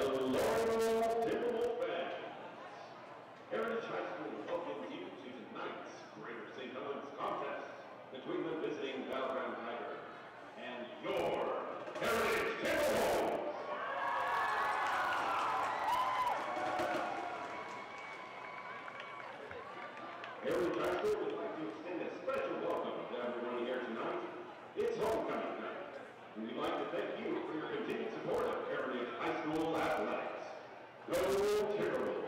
Loyal Timberwolf fans, Heritage High School welcomes you to tonight's Greater St. Helens contest between the visiting Battleground Tiger and your Heritage Timberwolves. Heritage High School would like to extend a special welcome to everyone here tonight. It's homecoming night. And we'd like to thank you for your continued support of Heritage High School athletics. Go Timberwolves!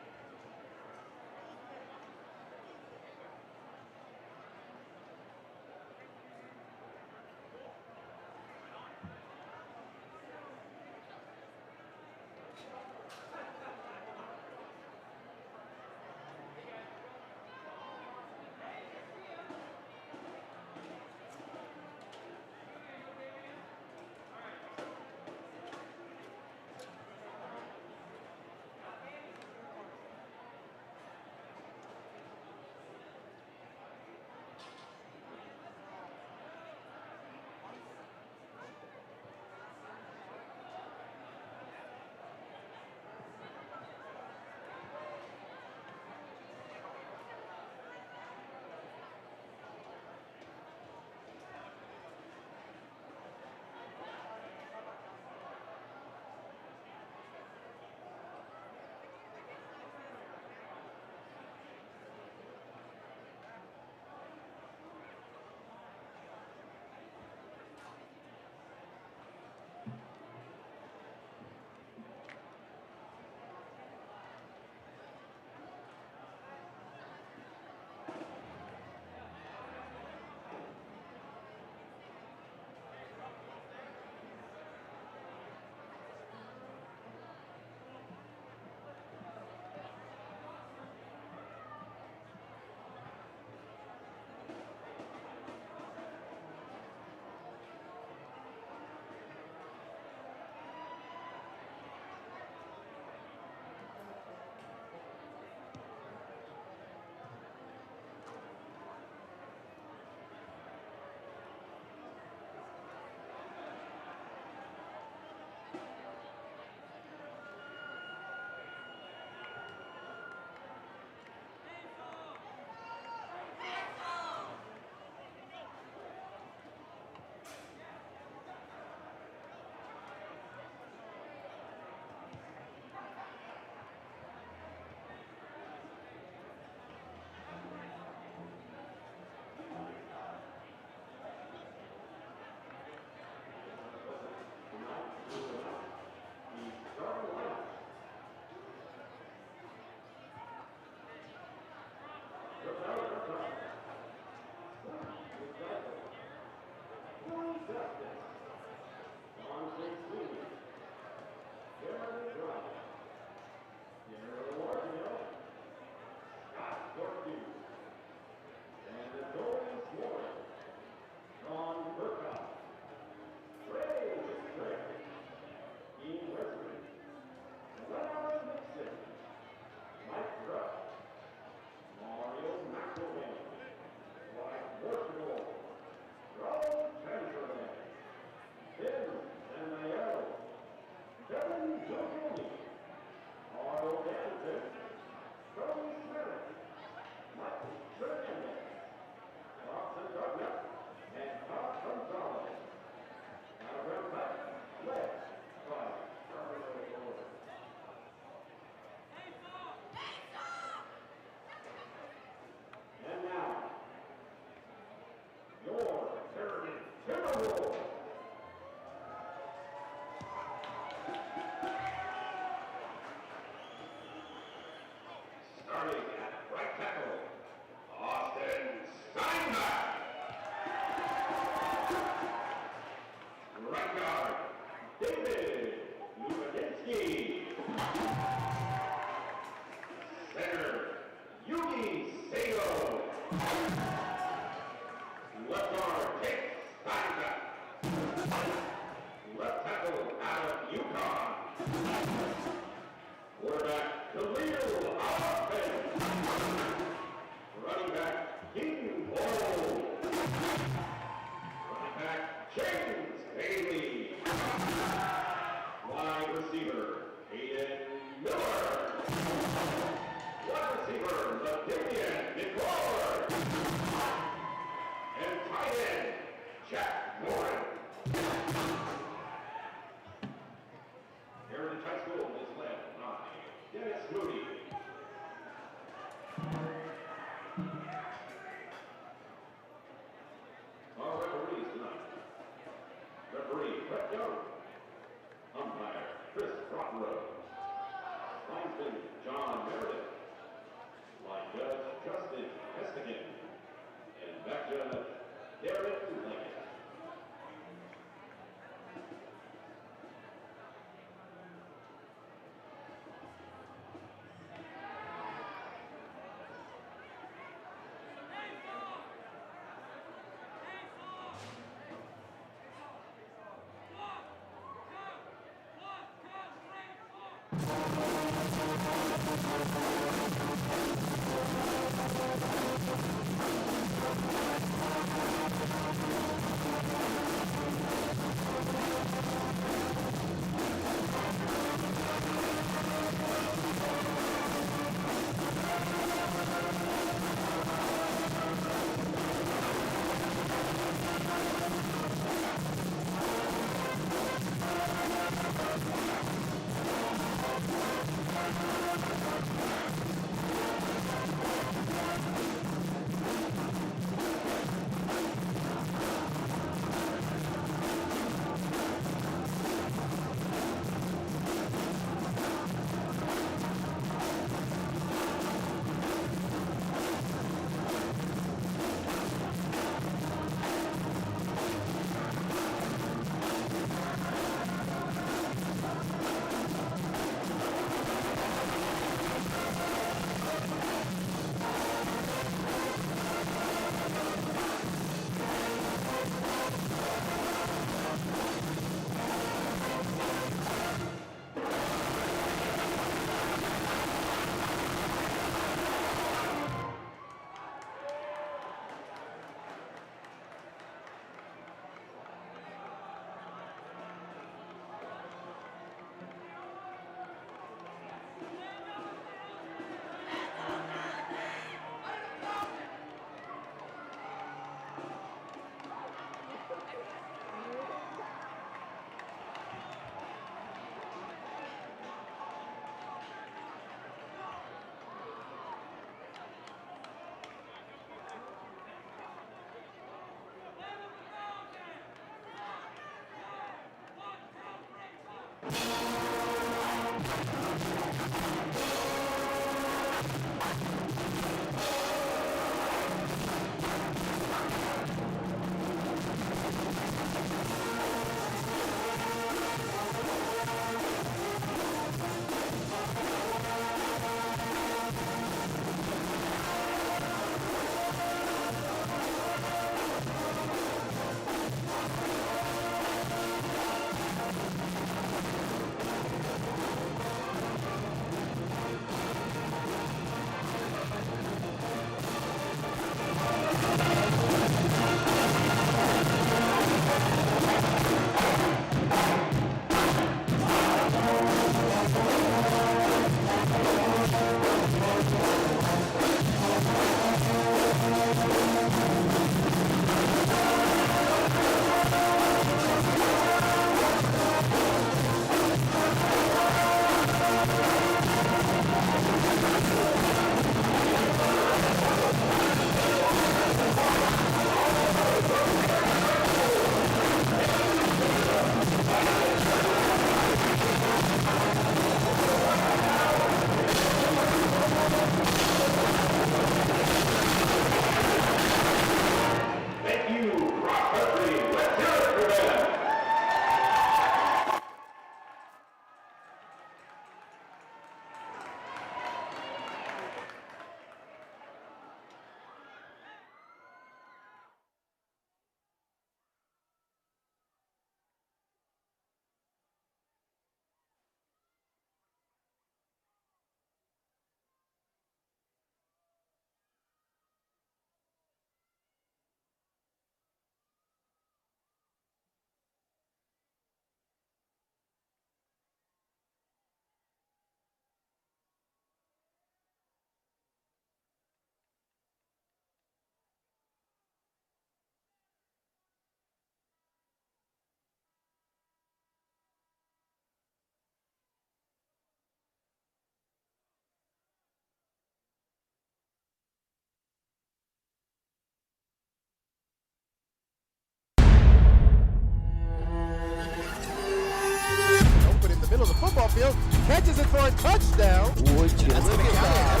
Middle of the football field, catches it for a touchdown. Would you look at that?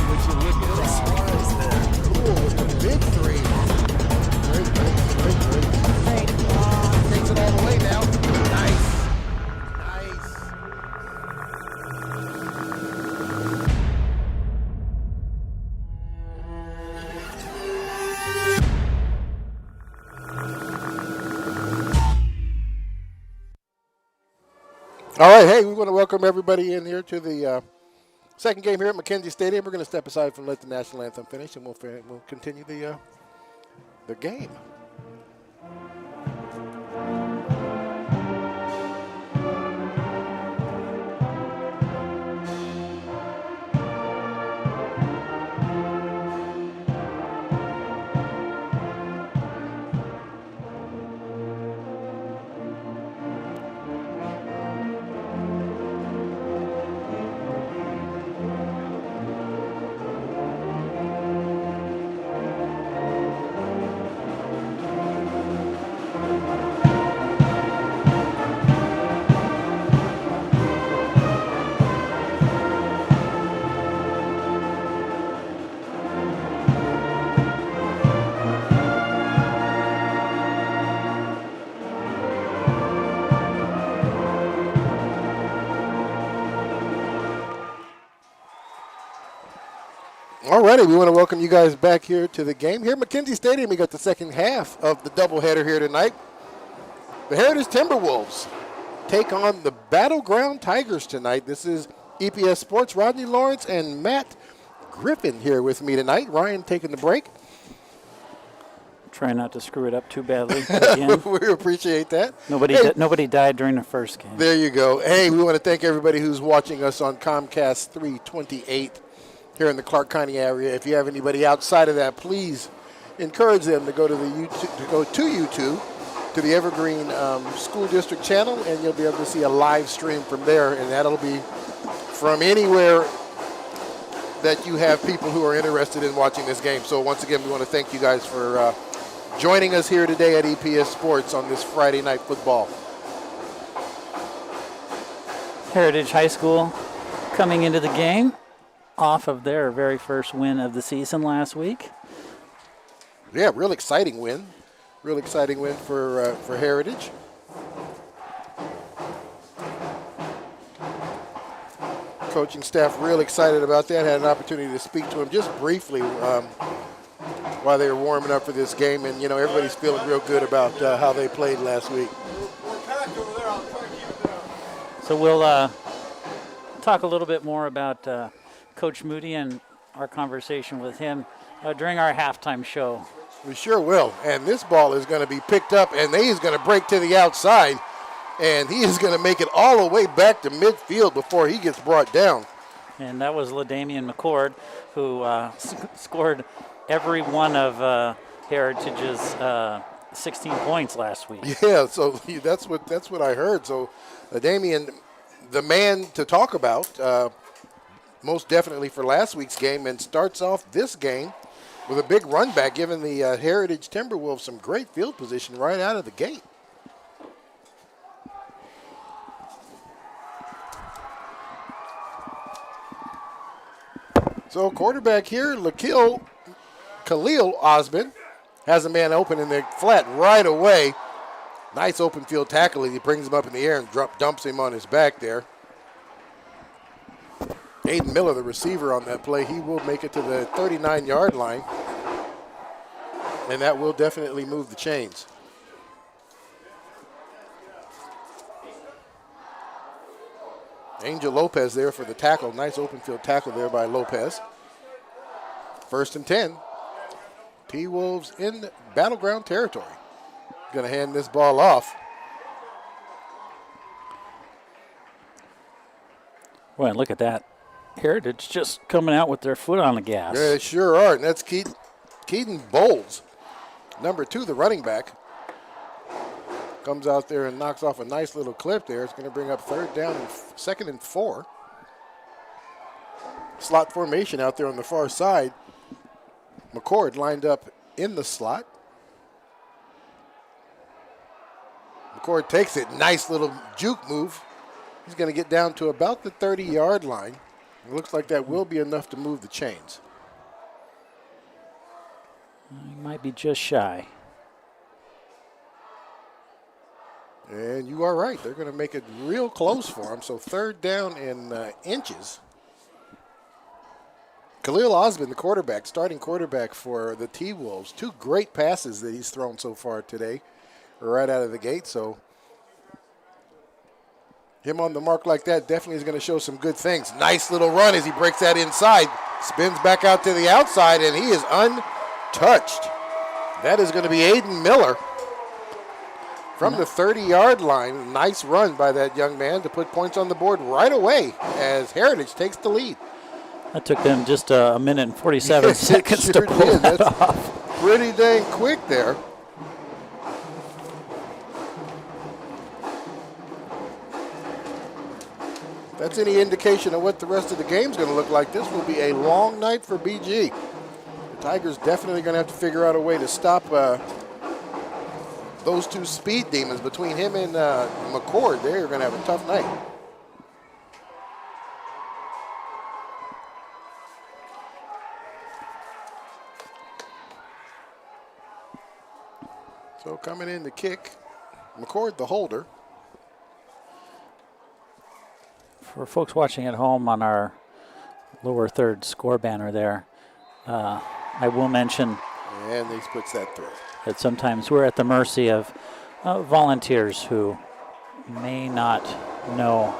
Would you look at this? Cool with the big three. Great. All right, hey, we want to welcome everybody in here to the second game here at McKenzie Stadium. We're going to step aside from let the national anthem finish, and we'll continue the game. All righty, we want to welcome you guys back here to the game. Here at McKenzie Stadium, we got the second half of the doubleheader here tonight. The Heritage Timberwolves take on the Battleground Tigers tonight. This is EPS Sports. Rodney Lawrence and Matt Griffin here with me tonight. Ryan taking the break. Try not to screw it up too badly again. We appreciate that. Nobody died during the first game. There you go. Hey, we want to thank everybody who's watching us on Comcast 328 here in the Clark County area. If you have anybody outside of that, please encourage them to go to YouTube, to the Evergreen School District channel, and you'll be able to see a live stream from there, and that'll be from anywhere that you have people who are interested in watching this game. So once again, we want to thank you guys for joining us here today at EPS Sports on this Friday night football. Heritage High School coming into the game off of their very first win of the season last week. Yeah, real exciting win. Real exciting win for Heritage. Coaching staff real excited about that. Had an opportunity to speak to him just briefly while they were warming up for this game, and everybody's feeling real good about how they played last week. So we'll talk a little bit more about Coach Moody and our conversation with him during our halftime show. We sure will. And this ball is going to be picked up, and he's going to break to the outside, and he is going to make it all the way back to midfield before he gets brought down. And that was LaDamian McCord, who scored every one of Heritage's 16 points last week. Yeah, so that's what I heard. So LaDamian, the man to talk about, most definitely for last week's game, and starts off this game with a big run back, giving the Heritage Timberwolves some great field position right out of the gate. So quarterback here, Khalil Osmond, has a man open in the flat right away. Nice open field tackle. He brings him up in the air and dumps him on his back there. Aiden Miller, the receiver on that play, he will make it to the 39-yard line. And that will definitely move the chains. Angel Lopez there for the tackle. Nice open field tackle there by Lopez. 1st and 10. T-Wolves in battleground territory. Going to hand this ball off. Well, look at that. Heritage just coming out with their foot on the gas. Yeah, they sure are. And that's Keaton Bowles, number 2, the running back. Comes out there and knocks off a nice little clip there. It's going to bring up 3rd down and 2nd and 4. Slot formation out there on the far side. McCord lined up in the slot. McCord takes it. Nice little juke move. He's going to get down to about the 30-yard line. It looks like that will be enough to move the chains. He might be just shy. And you are right. They're going to make it real close for him. So 3rd down in inches. Khalil Osmond, the quarterback, starting quarterback for the T-Wolves. 2 great passes that he's thrown so far today, right out of the gate. So Him on the mark like that definitely is going to show some good things. Nice little run as he breaks that inside. Spins back out to the outside, and he is untouched. That is going to be Aiden Miller from the 30-yard line. Nice run by that young man to put points on the board right away as Heritage takes the lead. That took them just a minute and 47 Yes, seconds sure to pull that That's off. pretty dang quick there. If that's any indication of what the rest of the game's going to look like, this will be a long night for BG. The Tigers definitely going to have to figure out a way to stop those two speed demons. Between him and McCord, they're going to have a tough night. So coming in to kick, McCord the holder. For folks watching at home on our lower third score banner there, I will mention And he puts that through. that sometimes we're at the mercy of volunteers who may not know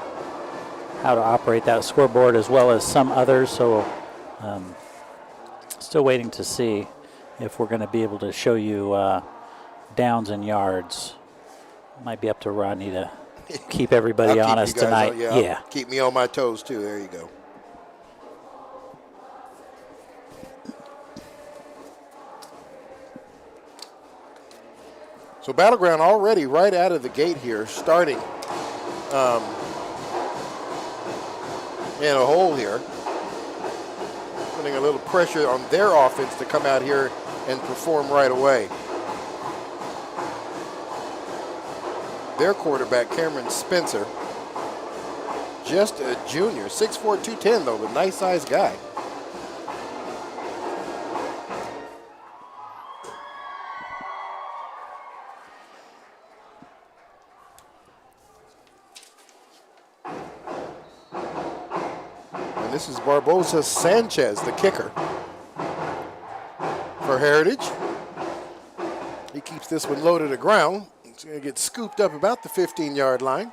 how to operate that scoreboard as well as some others. So still waiting to see if we're going to be able to show you downs and yards. Might be up to Rodney to keep everybody I'll honest keep you guys tonight. on- Yeah. Keep me on my toes, too. There you go. So Battleground already right out of the gate here, starting in a hole here. Putting a little pressure on their offense to come out here and perform right away. Their quarterback, Cameron Spencer, just a junior, 6'4", 210 though, but nice sized guy. And this is Barbosa Sanchez, the kicker for Heritage. He keeps this one low to the ground. It's going to get scooped up about the 15-yard line.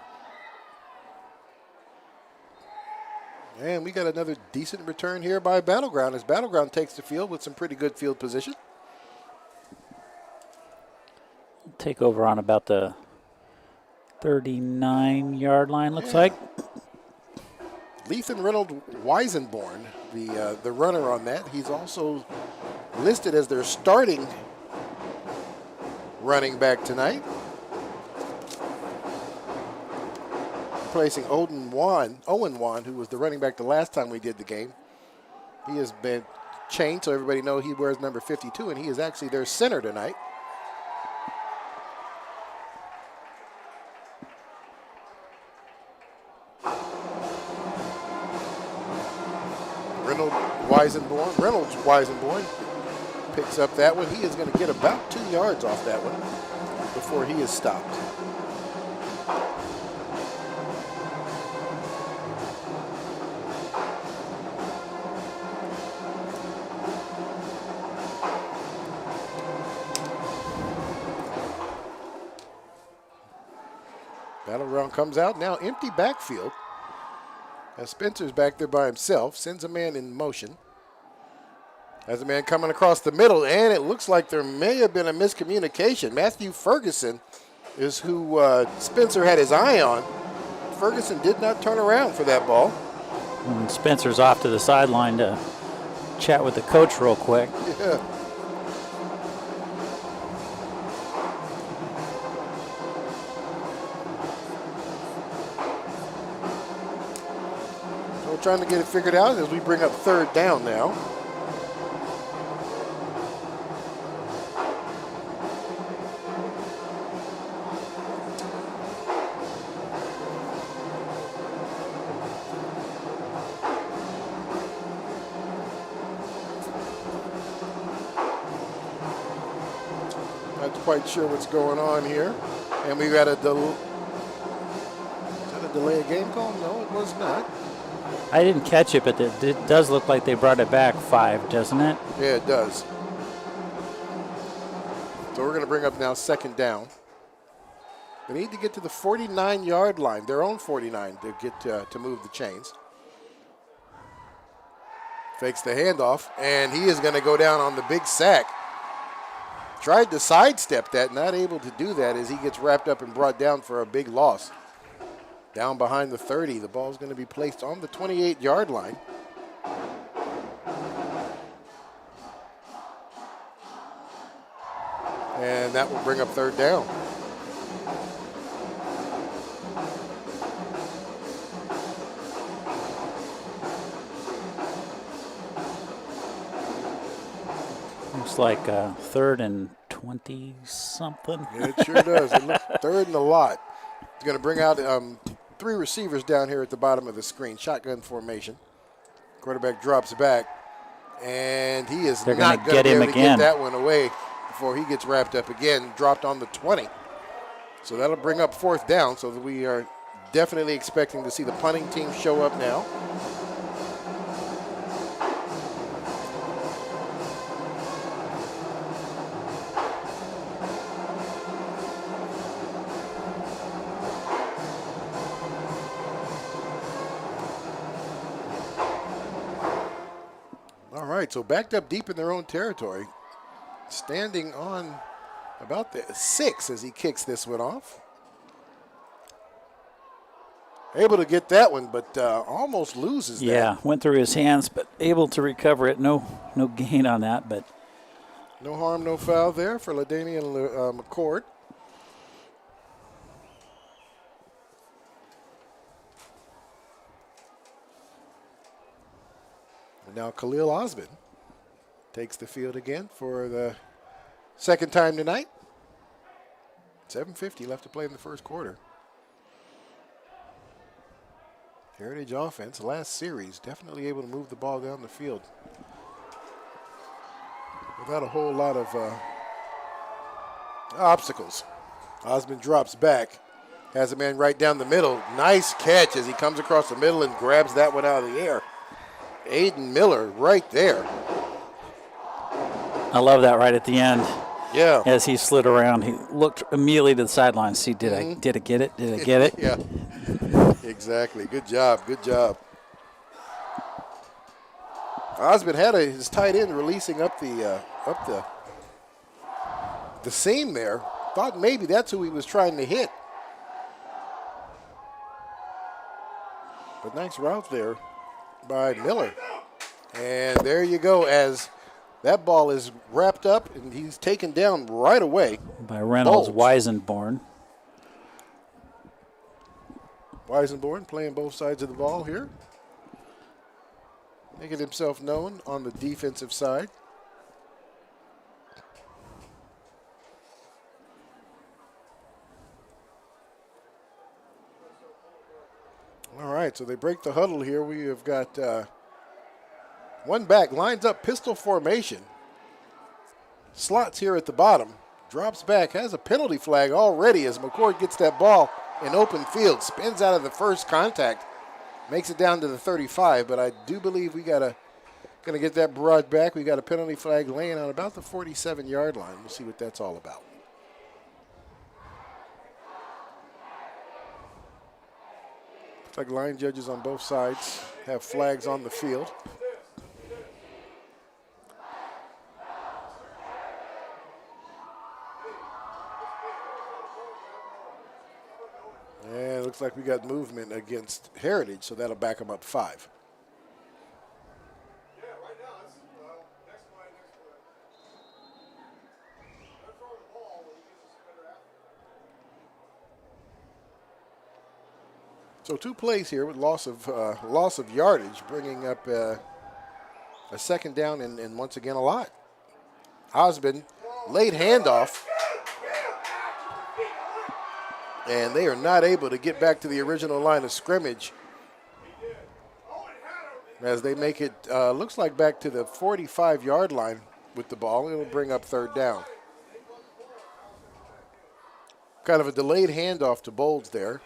And we got another decent return here by Battleground as Battleground takes the field with some pretty good field position. Take over on about the 39-yard line, looks like. Lethan Reynolds Weisenborn, the runner on that. He's also listed as their starting running back tonight. Replacing Owen Wan, who was the running back the last time we did the game. He has been changed so everybody knows he wears number 52, and he is actually their center tonight. Reynolds Weisenborn picks up that one. He is going to get about 2 yards off that one before he is stopped. Battleground comes out, now empty backfield. As Spencer's back there by himself, sends a man in motion. Has a man coming across the middle, and it looks like there may have been a miscommunication. Matthew Ferguson is who Spencer had his eye on. Ferguson did not turn around for that ball. And Spencer's off to the sideline to chat with the coach real quick. Yeah. So we're trying to get it figured out as we bring up third down now. Not quite sure what's going on here. And we got a delay. Is that a delay of game call? No, it was not. I didn't catch it, but it does look like they brought it back 5, doesn't it? Yeah, it does. So we're going to bring up now second down. They need to get to the 49-yard line, their own 49, to get to move the chains. Fakes the handoff, and he is going to go down on the big sack. Tried to sidestep that, not able to do that as he gets wrapped up and brought down for a big loss. Down behind the 30, the ball's going to be placed on the 28-yard line. And that will bring up third down. Looks like 3rd and 20-something. It sure does. It looks third and a lot. It's going to bring out 3 receivers down here at the bottom of the screen. Shotgun formation. Quarterback drops back, and he is They're not gonna going to be get him able to again. get that one away before he gets wrapped up again. Dropped on the 20. So that'll bring up 4th down, so that we are definitely expecting to see the punting team show up now. All right, so backed up deep in their own territory, standing on about the 6 as he kicks this one off. Able to get that one, but almost loses that. Yeah, went through his hands, but able to recover it. No gain on that, but No harm, no foul there for LaDainian McCord. And now Khalil Osman takes the field again for the second time tonight. 7:50 left to play in the first quarter. Heritage offense, last series, definitely able to move the ball down the field without a whole lot of obstacles. Osman drops back, has a man right down the middle. Nice catch as he comes across the middle and grabs that one out of the air. Aiden Miller right there. I love that right at the end. Yeah. As he slid around, he looked immediately to the sideline. See, did I get it? Did I get it? Yeah. Exactly. Good job. Good job. Osman had his tight end releasing up the seam there. Thought maybe that's who he was trying to hit. But nice route there by Miller. And there you go, as that ball is wrapped up and he's taken down right away. By Reynolds Bolts. Weisenborn. Weisenborn playing both sides of the ball here. Making himself known on the defensive side. All right, so they break the huddle here. We have got one back, lines up pistol formation. Slots here at the bottom. Drops back, has a penalty flag already as McCord gets that ball in open field. Spins out of the first contact. Makes it down to the 35, but I do believe we gonna get that brought back. We got a penalty flag laying on about the 47-yard line. We'll see what that's all about. Looks like line judges on both sides have flags on the field. And it looks like we got movement against Heritage, so that'll back them up 5. So 2 plays here with loss of yardage, bringing up a second down and once again a lot. Osman, late handoff. And they are not able to get back to the original line of scrimmage as they make it, looks like back to the 45-yard line with the ball. It'll bring up third down. Kind of a delayed handoff to Bolds there.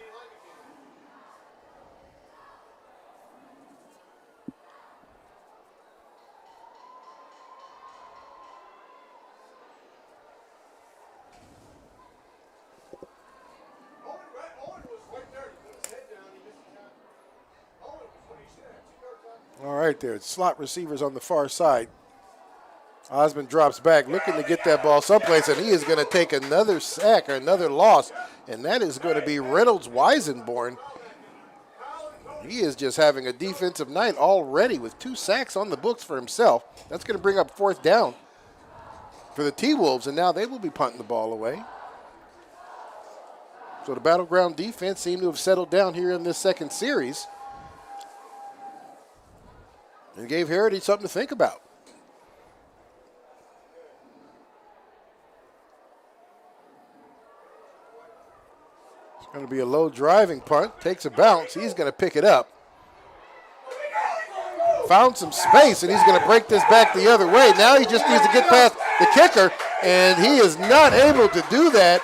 right there. Slot receivers on the far side. Osmond drops back, looking to get that ball someplace, and he is going to take another sack or another loss, and that is going to be Reynolds Weisenborn. He is just having a defensive night already with 2 sacks on the books for himself. That's going to bring up 4th down for the T-Wolves, and now they will be punting the ball away. So the Battleground defense seemed to have settled down here in this second series and gave Heritage something to think about. Going to be a low driving punt. Takes a bounce. He's going to pick it up. Found some space, and he's going to break this back the other way. Now he just needs to get past the kicker, and he is not able to do that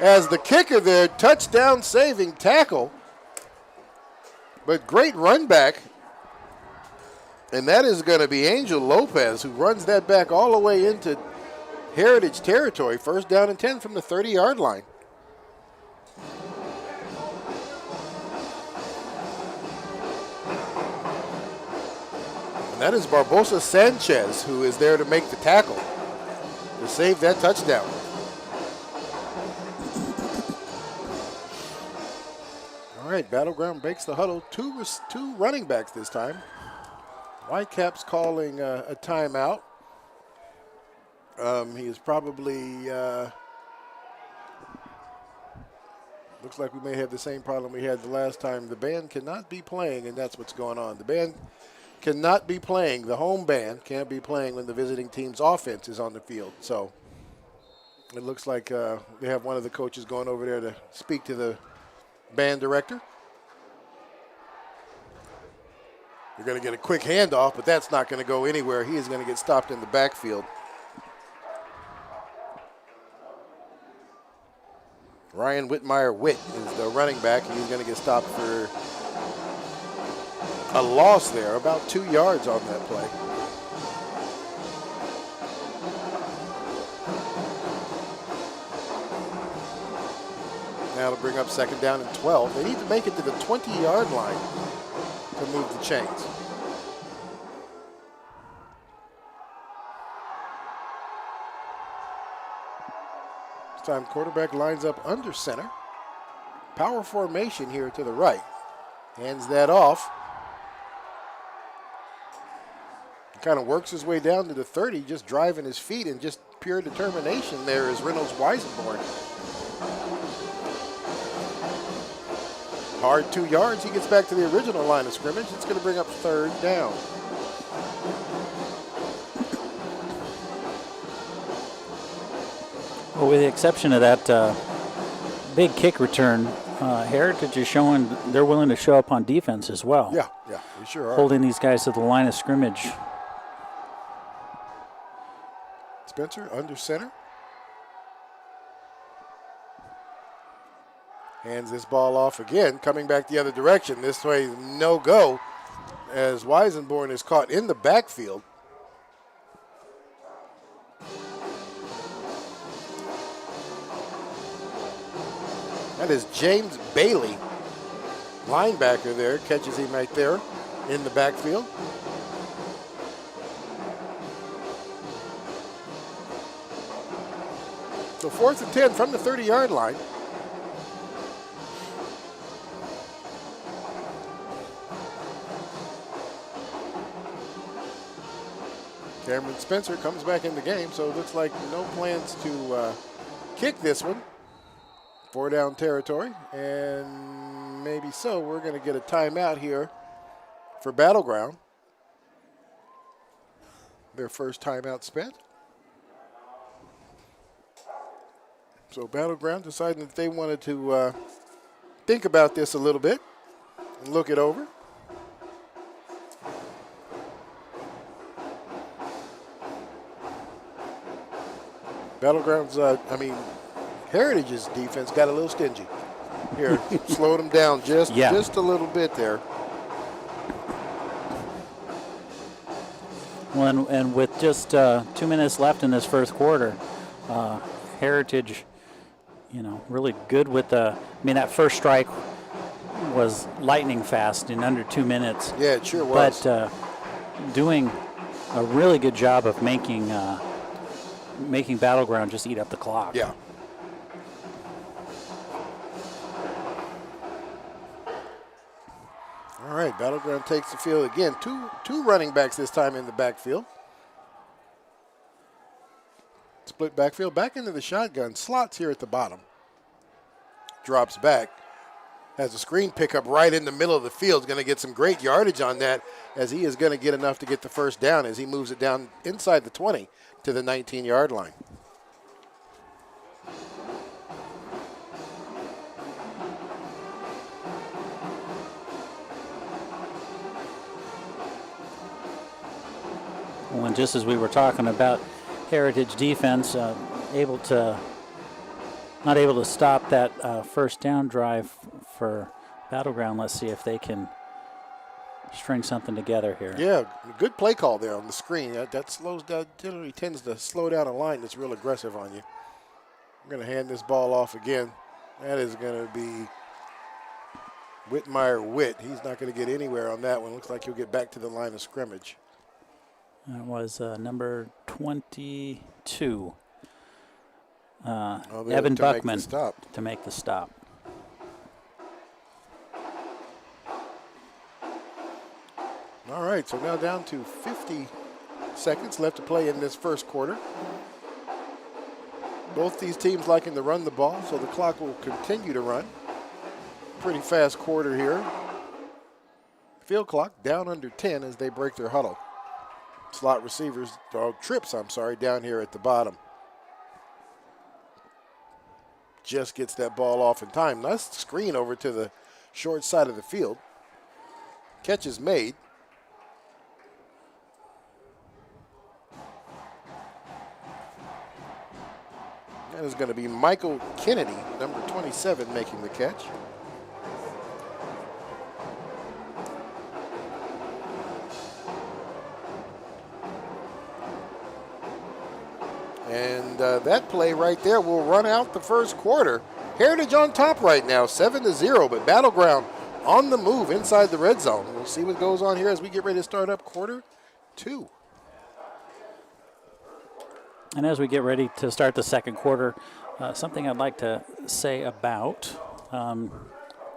as the kicker there, touchdown saving tackle. But great run back. And that is going to be Angel Lopez, who runs that back all the way into Heritage territory. 1st down and 10 from the 30-yard line. And that is Barbosa Sanchez, who is there to make the tackle to save that touchdown. All right, Battleground breaks the huddle. Two running backs this time. Whitecaps calling a timeout. He is probably, looks like we may have the same problem we had the last time. The band cannot be playing, and that's what's going on. The band cannot be playing. The home band can't be playing when the visiting team's offense is on the field. So it looks like we have one of the coaches going over there to speak to the band director. You're going to get a quick handoff, but that's not going to go anywhere. He is going to get stopped in the backfield. Ryan Whitmire-Witt is the running back, and he's going to get stopped for a loss there, about 2 yards on that play. Now to bring up 2nd down and 12. They need to make it to the 20-yard line to move the chains. This time quarterback lines up under center. Power formation here to the right. Hands that off. Kind of works his way down to the 30, just driving his feet and just pure determination there is Reynolds Weisenborn. Hard 2 yards. He gets back to the original line of scrimmage. It's going to bring up 3rd down. Well, with the exception of that big kick return, Heritage is showing they're willing to show up on defense as well. Yeah, we sure are. Holding these guys to the line of scrimmage. Spencer under center. Hands this ball off again, coming back the other direction. This way, no go, as Weisenborn is caught in the backfield. That is James Bailey, linebacker there, catches him right there in the backfield. So 4th and 10 from the 30-yard line. Cameron Spencer comes back in the game, so it looks like no plans to kick this one. 4 down territory, and maybe so. We're going to get a timeout here for Battleground. Their first timeout spent. So Battleground deciding that they wanted to think about this a little bit and look it over. Battleground's, Heritage's defense got a little stingy. Here, slowed them down just a little bit there. Well, and with just 2 minutes left in this first quarter, Heritage, really good with that first strike was lightning fast in under 2 minutes. Yeah, it sure was. But doing a really good job of making Battleground just eat up the clock. Yeah. All right, Battleground takes the field again. Two running backs this time in the backfield. Split backfield, back into the shotgun. Slots here at the bottom. Drops back. Has a screen pickup right in the middle of the field. Is going to get some great yardage on that, as he is going to get enough to get the first down as he moves it down inside the 20 to the 19-yard line. Well, and just as we were talking about Heritage defense, not able to stop that first down drive for Battleground. Let's see if they can string something together here. Yeah, good play call there on the screen. That slows down, generally tends to slow down a line that's real aggressive on you. I'm going to hand this ball off again. That is going to be Whitmire-Witt. He's not going to get anywhere on that one. Looks like he'll get back to the line of scrimmage. That was number 22, Evan Buckman, to make the stop. All right, so now down to 50 seconds left to play in this first quarter. Both these teams liking to run the ball, so the clock will continue to run. Pretty fast quarter here. Field clock down under 10 as they break their huddle. Slot receivers, trips, down here at the bottom. Just gets that ball off in time. Nice screen over to the short side of the field. Catch is made. That is going to be Michael Kennedy, number 27, making the catch. And that play right there will run out the first quarter. Heritage on top right now, 7-0, but Battleground on the move inside the red zone. We'll see what goes on here as we get ready to start up quarter two. And as we get ready to start the second quarter, something I'd like to say about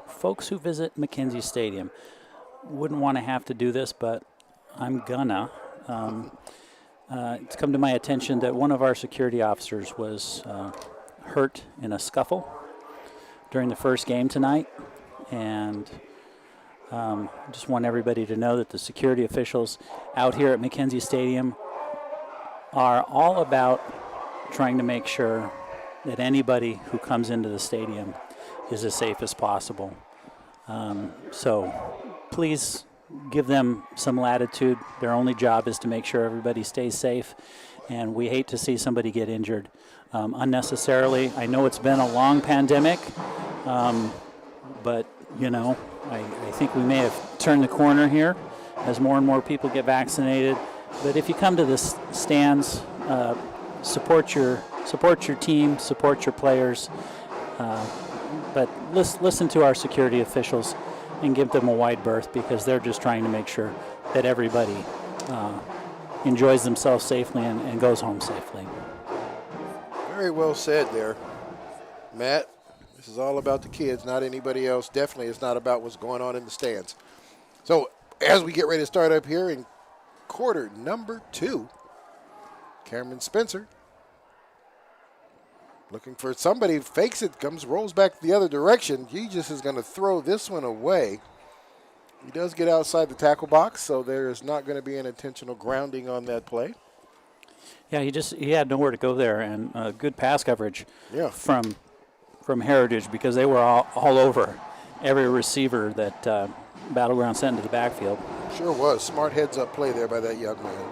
folks who visit McKenzie Stadium. Wouldn't want to have to do this, but I'm gonna. It's come to my attention that one of our security officers was hurt in a scuffle during the first game tonight. And just want everybody to know that the security officials out here at McKenzie Stadium are all about trying to make sure that anybody who comes into the stadium is as safe as possible. So please give them some latitude. Their only job is to make sure everybody stays safe, and we hate to see somebody get injured unnecessarily. I know it's been a long pandemic, but, you know, I think we may have turned the corner here as more and more people get vaccinated. But if you come to the stands, support your team, support your players, but listen to our security officials and give them a wide berth, because they're just trying to make sure that everybody enjoys themselves safely and goes home safely. Very well said there, Matt. This is all about the kids, not anybody else. Definitely it's not about what's going on in the stands. So as we get ready to start up here in quarter number two, Cameron Spencer looking for somebody, fakes it, rolls back the other direction. He just is going to throw this one away. He does get outside the tackle box, so there is not going to be an intentional grounding on that play. Yeah, he had nowhere to go there, and good pass coverage from Heritage, because they were all over every receiver that Battleground sent into the backfield. Sure was. Smart heads-up play there by that young man.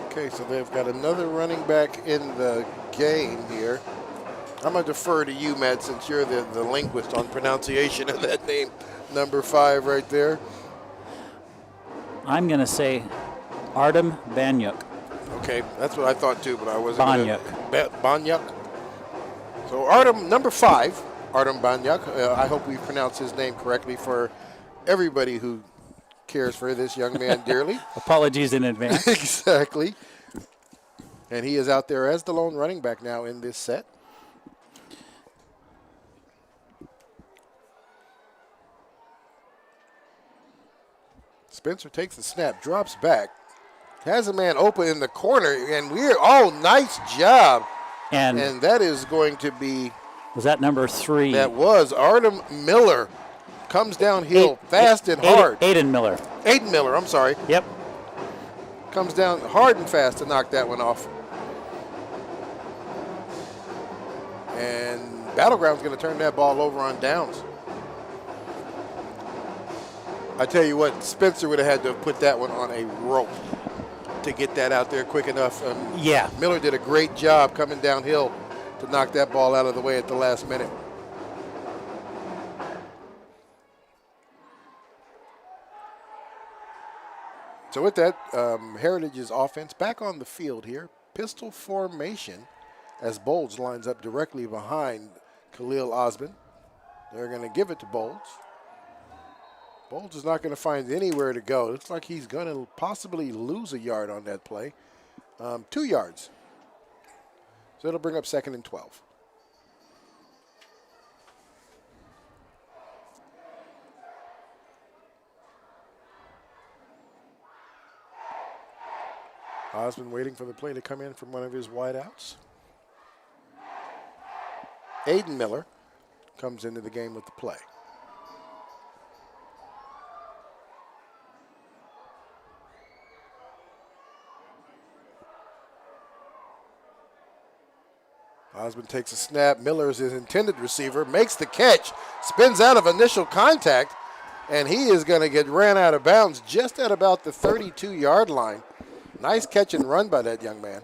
Okay, so they've got another running back in the game here. I'm going to defer to you, Matt, since you're the linguist on pronunciation of that name, number 5 right there. I'm going to say Artem Banyuk. Okay, that's what I thought too, but I wasn't. Banyuk. Banyuk. So Artem, number 5, Artem Banyuk. I hope we pronounced his name correctly for everybody who cares for this young man dearly. Apologies in advance. Exactly. And he is out there as the lone running back now in this set. Spencer takes the snap, drops back, has a man open in the corner, and nice job. And that is going to be. Was that number 3? That was Artem Miller. Comes downhill fast and hard. Aiden Miller. Aiden Miller, I'm sorry. Yep. Comes down hard and fast to knock that one off. And Battleground's going to turn that ball over on downs. I tell you what, Spencer would have had to have put that one on a rope to get that out there quick enough. Yeah. Miller did a great job coming downhill to knock that ball out of the way at the last minute. So with that, Heritage's offense back on the field here. Pistol formation as Bolds lines up directly behind Khalil Osman. They're going to give it to Bolds. Bolds is not going to find anywhere to go. Looks like he's going to possibly lose a yard on that play. 2 yards. So it'll bring up 2nd and 12. Osman waiting for the play to come in from one of his wideouts. Aiden Miller comes into the game with the play. Osman takes a snap. Miller is his intended receiver, makes the catch, spins out of initial contact, and he is going to get ran out of bounds just at about the 32-yard line. Nice catch and run by that young man.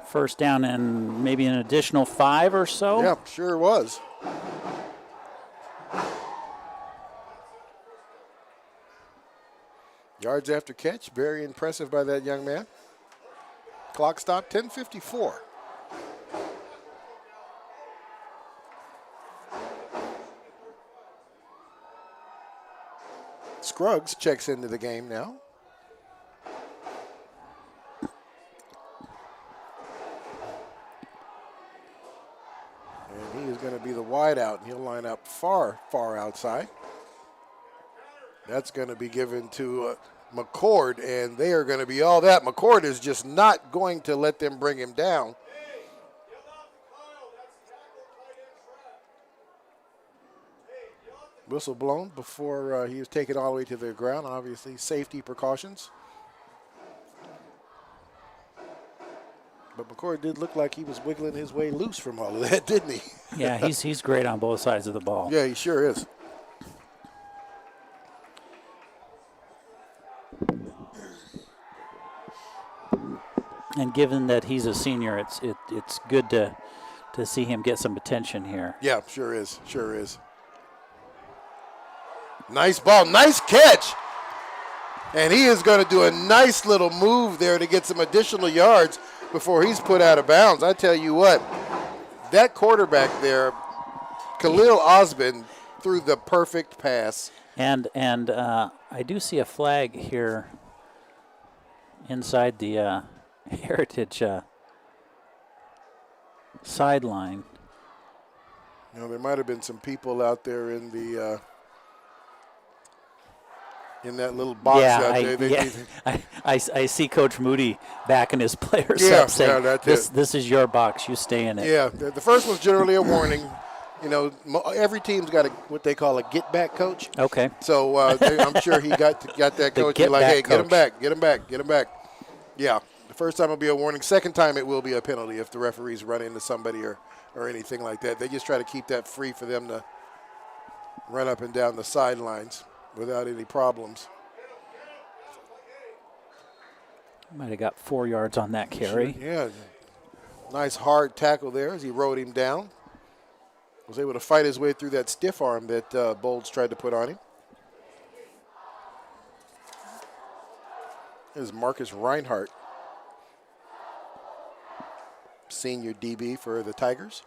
First down and maybe an additional 5 or so. Yeah, sure was. Yards after catch, very impressive by that young man. Clock stop, 10:54. Scruggs checks into the game now. And he is going to be the wideout, and he'll line up far, far outside. That's going to be given to McCord, and they are going to be all that. McCord is just not going to let them bring him down. Whistle blown before he was taken all the way to the ground. Obviously, safety precautions. But McCord did look like he was wiggling his way loose from all of that, didn't he? Yeah, he's great on both sides of the ball. Yeah, he sure is. And given that he's a senior, it's good to see him get some attention here. Yeah, sure is. Sure is. Nice ball, nice catch. And he is going to do a nice little move there to get some additional yards before he's put out of bounds. I tell you what, that quarterback there, Khalil Osman, threw the perfect pass. And I do see a flag here inside the Heritage sideline. You know, there might have been some people out there in the in that little box out there. I see Coach Moody backing his players up, saying, this is your box, you stay in it. Yeah, the first one's generally a warning. You know, every team's got what they call a get-back coach. Okay. So I'm sure he got that coach. Like, hey, get him back, get him back, get him back. Yeah, the first time it'll be a warning. Second time it will be a penalty if the referees run into somebody or anything like that. They just try to keep that free for them to run up and down the sidelines without any problems. Might have got 4 yards on that carry. Yeah, nice hard tackle there as he rode him down. Was able to fight his way through that stiff arm that Bolds tried to put on him. is Marcus Reinhardt, senior DB for the Tigers.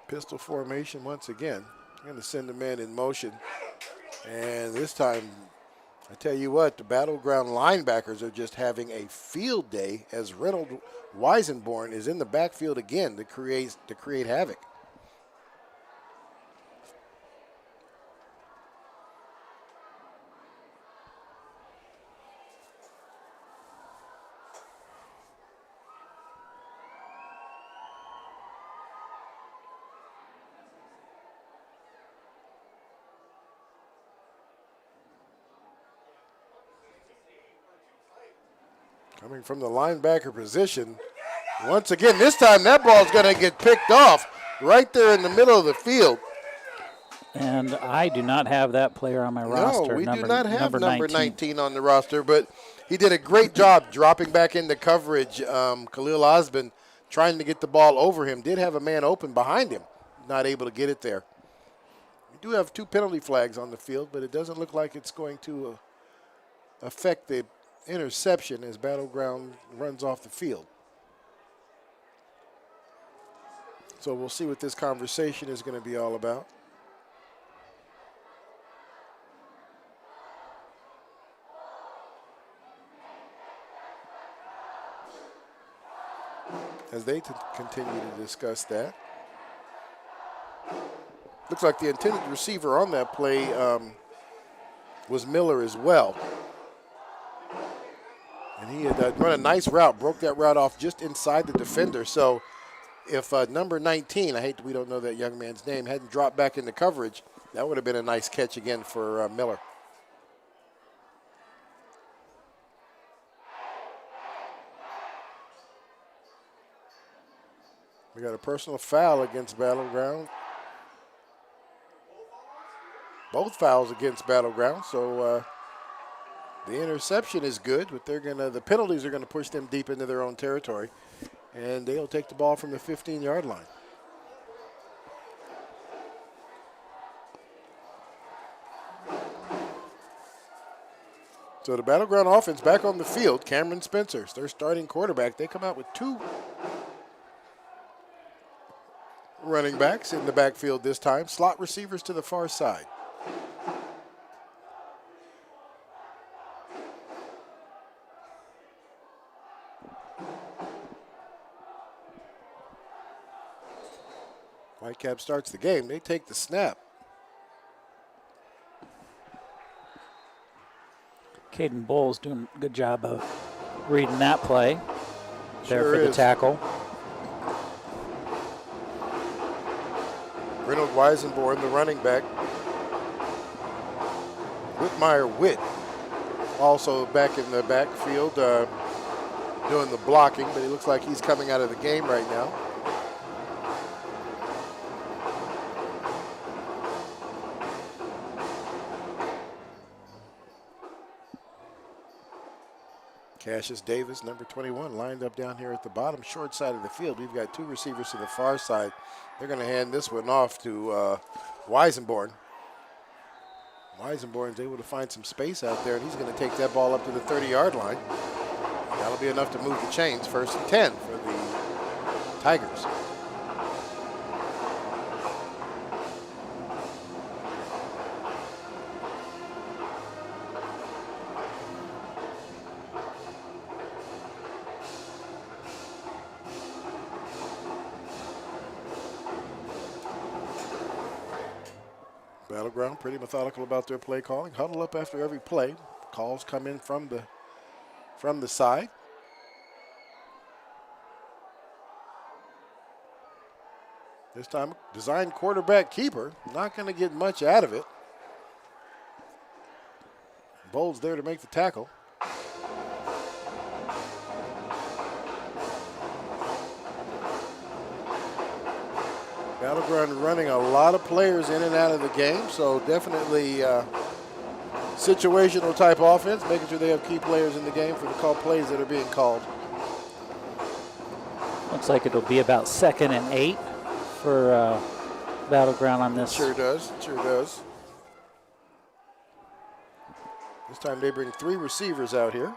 Pistol formation once again. I'm going to send the man in motion. And this time, I tell you what, the Battleground linebackers are just having a field day as Reynold Weisenborn is in the backfield again to create havoc. Coming from the linebacker position. Once again, this time that ball's going to get picked off right there in the middle of the field. And I do not have that player on my roster. No, we do not have number 19 on the roster, but he did a great job dropping back into coverage. Khalil Osman trying to get the ball over him. Did have a man open behind him. Not able to get it there. We do have 2 penalty flags on the field, but it doesn't look like it's going to affect the interception as Battleground runs off the field. So we'll see what this conversation is going to be all about. As they continue to discuss that. Looks like the intended receiver on that play was Miller as well. And he had run a nice route, broke that route off just inside the defender. So if number 19, I hate that we don't know that young man's name, hadn't dropped back into coverage, that would have been a nice catch again for Miller. We got a personal foul against Battleground. Both fouls against Battleground, so the interception is good, but the penalties are gonna push them deep into their own territory, and they'll take the ball from the 15-yard line. So the Battleground offense back on the field. Cameron Spencer, their starting quarterback. They come out with 2 running backs in the backfield this time. Slot receivers to the far side. Whitecap starts the game. They take the snap. Caden Bowles doing a good job of reading that play. There Sure for the is. tackle. Reynold Weisenborn, the running back. Whitmire Witt also back in the backfield doing the blocking, but he looks like he's coming out of the game right now. Cassius Davis, number 21, lined up down here at the bottom short side of the field. We've got 2 receivers to the far side. They're going to hand this one off to Weisenborn. Weisenborn's able to find some space out there, and he's going to take that ball up to the 30-yard line. That'll be enough to move the chains. 1st and 10 for the Tigers. Battleground pretty methodical about their play calling. Huddle up after every play. Calls come in from the side. This time, design quarterback keeper. Not going to get much out of it. Bowles there to make the tackle. Battleground running a lot of players in and out of the game, so definitely situational type offense, making sure they have key players in the game for the call plays that are being called. Looks like it'll be about 2nd and 8 for Battleground on this. Sure does. It sure does. This time they bring 3 receivers out here.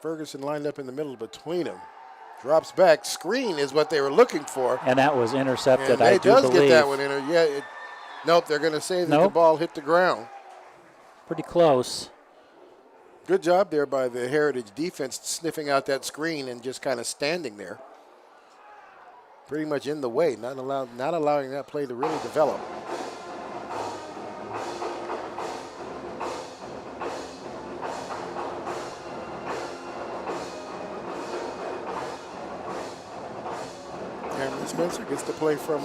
Ferguson lined up in the middle between them. Drops back. Screen is what they were looking for. And that was intercepted, And I they do does believe. get that one in. Yeah. Nope, they're going to say that the Nope. ball hit the ground. Pretty close. Good job there by the Heritage defense sniffing out that screen and just kind of standing there. Pretty much in the way, not allowing that play to really develop. Cameron Spencer gets to play from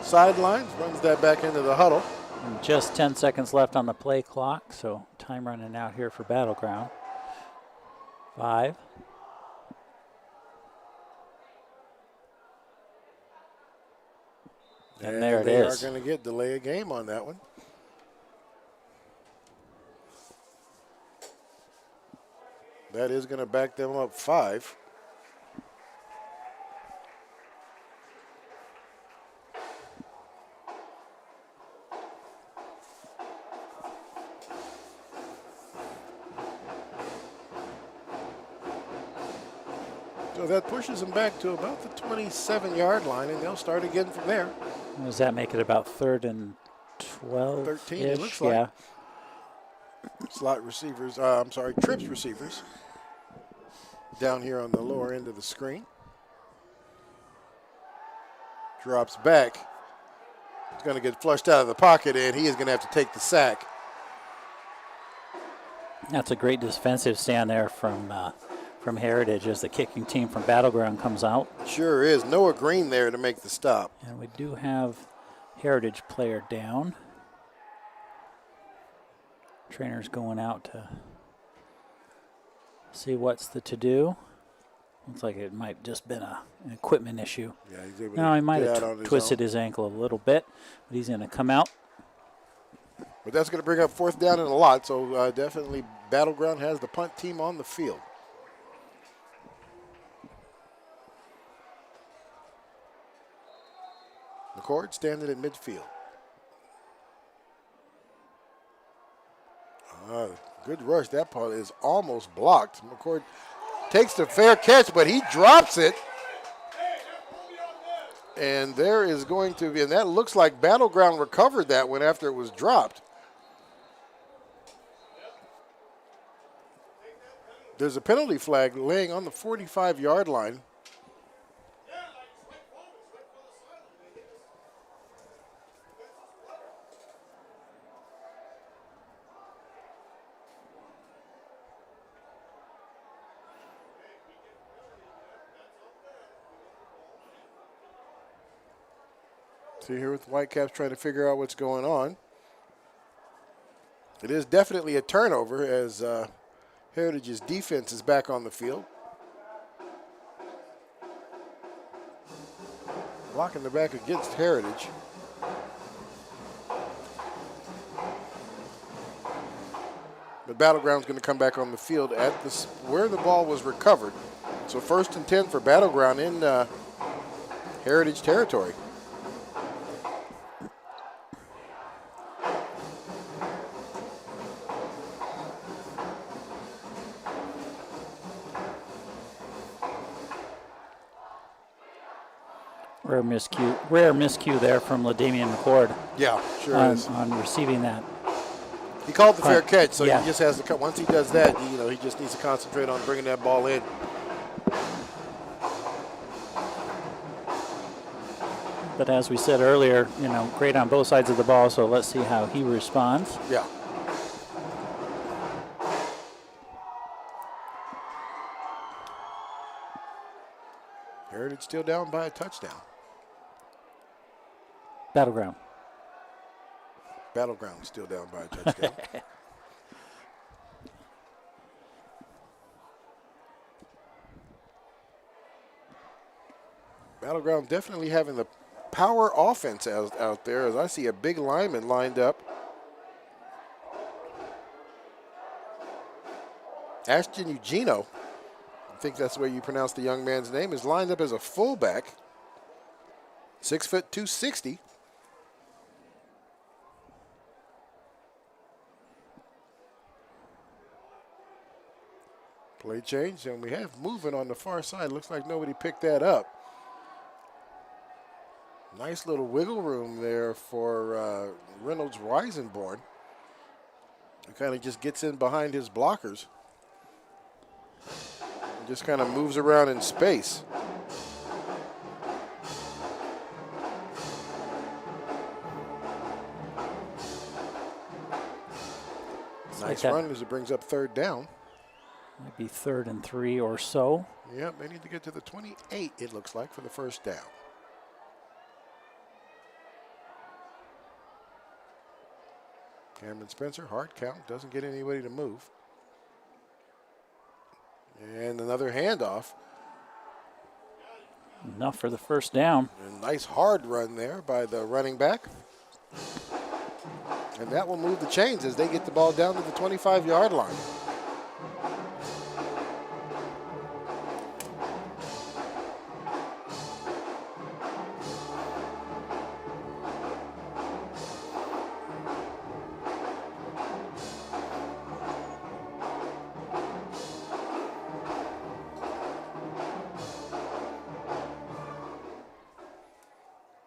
sidelines, runs that back into the huddle. And just 10 seconds left on the play clock, so time running out here for Battleground. 5. And there it is. They are going to get delay a game on that one. That is going to back them up 5. So that pushes them back to about the 27-yard line, and they'll start again from there. Does that make it about 3rd and 12? 13, it looks like. Yeah. Slot receivers, trips receivers down here on the lower end of the screen. Drops back. He's going to get flushed out of the pocket, and he is going to have to take the sack. That's a great defensive stand there from Heritage as the kicking team from Battleground comes out. Sure is. Noah Green there to make the stop. And we do have Heritage player down. Trainer's going out to see what's the to-do. Looks like it might just been an equipment issue. Yeah, he's able No, to he might get out have on twisted own. his ankle a little bit, but he's going to come out. But that's going to bring up 4th down and a lot, so definitely Battleground has the punt team on the field. McCord standing at midfield. Good rush. That part is almost blocked. McCord takes the fair catch, but he drops it. And there is going to be, and that looks like Battleground recovered that one after it was dropped. There's a penalty flag laying on the 45-yard line. See here with Whitecaps trying to figure out what's going on. It is definitely a turnover as Heritage's defense is back on the field. Blocking the back against Heritage. But Battleground's going to come back on the field at where the ball was recovered. So 1st and 10 for Battleground in Heritage territory. Rare miscue there from LaDamian McCord Yeah, sure is. on receiving that. He called the fair catch, so yeah. he just has to cut. Once he does that, he just needs to concentrate on bringing that ball in. But as we said earlier, great on both sides of the ball, so let's see how he responds. Yeah. Heritage still down by a touchdown. Battleground. Battleground still down by a touchdown. Battleground definitely having the power offense out there as I see a big lineman lined up. Ashton Eugenio I think that's the way you pronounce the young man's name, is lined up as a fullback. 6 foot 260. Play change, and we have movement on the far side. Looks like nobody picked that up. Nice little wiggle room there for Reynolds Weisenborn. He kind of just gets in behind his blockers. And just kind of moves around in space. Nice run as it brings up third down. Might be 3rd and 3 or so. Yep, they need to get to the 28, it looks like, for the first down. Cameron Spencer, hard count, doesn't get anybody to move. And another handoff. Enough for the first down. A nice hard run there by the running back. And that will move the chains as they get the ball down to the 25-yard line.